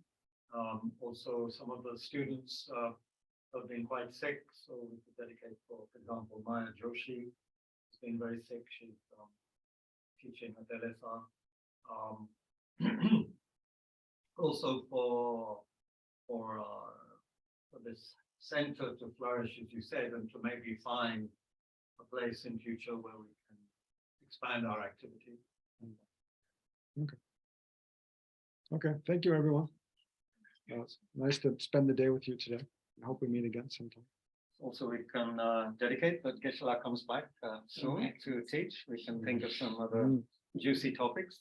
Also, some of the students have been quite sick, so we could dedicate for example, Maya Joshi has been very sick. She's teaching at LSR. Also for this center to flourish, as you said, and to maybe find a place in future where we can expand our activity. Okay, thank you, everyone. It's nice to spend the day with you today. I hope we meet again sometime. Also, we can dedicate that Geshe comes back soon to teach. We can think of some other juicy topics.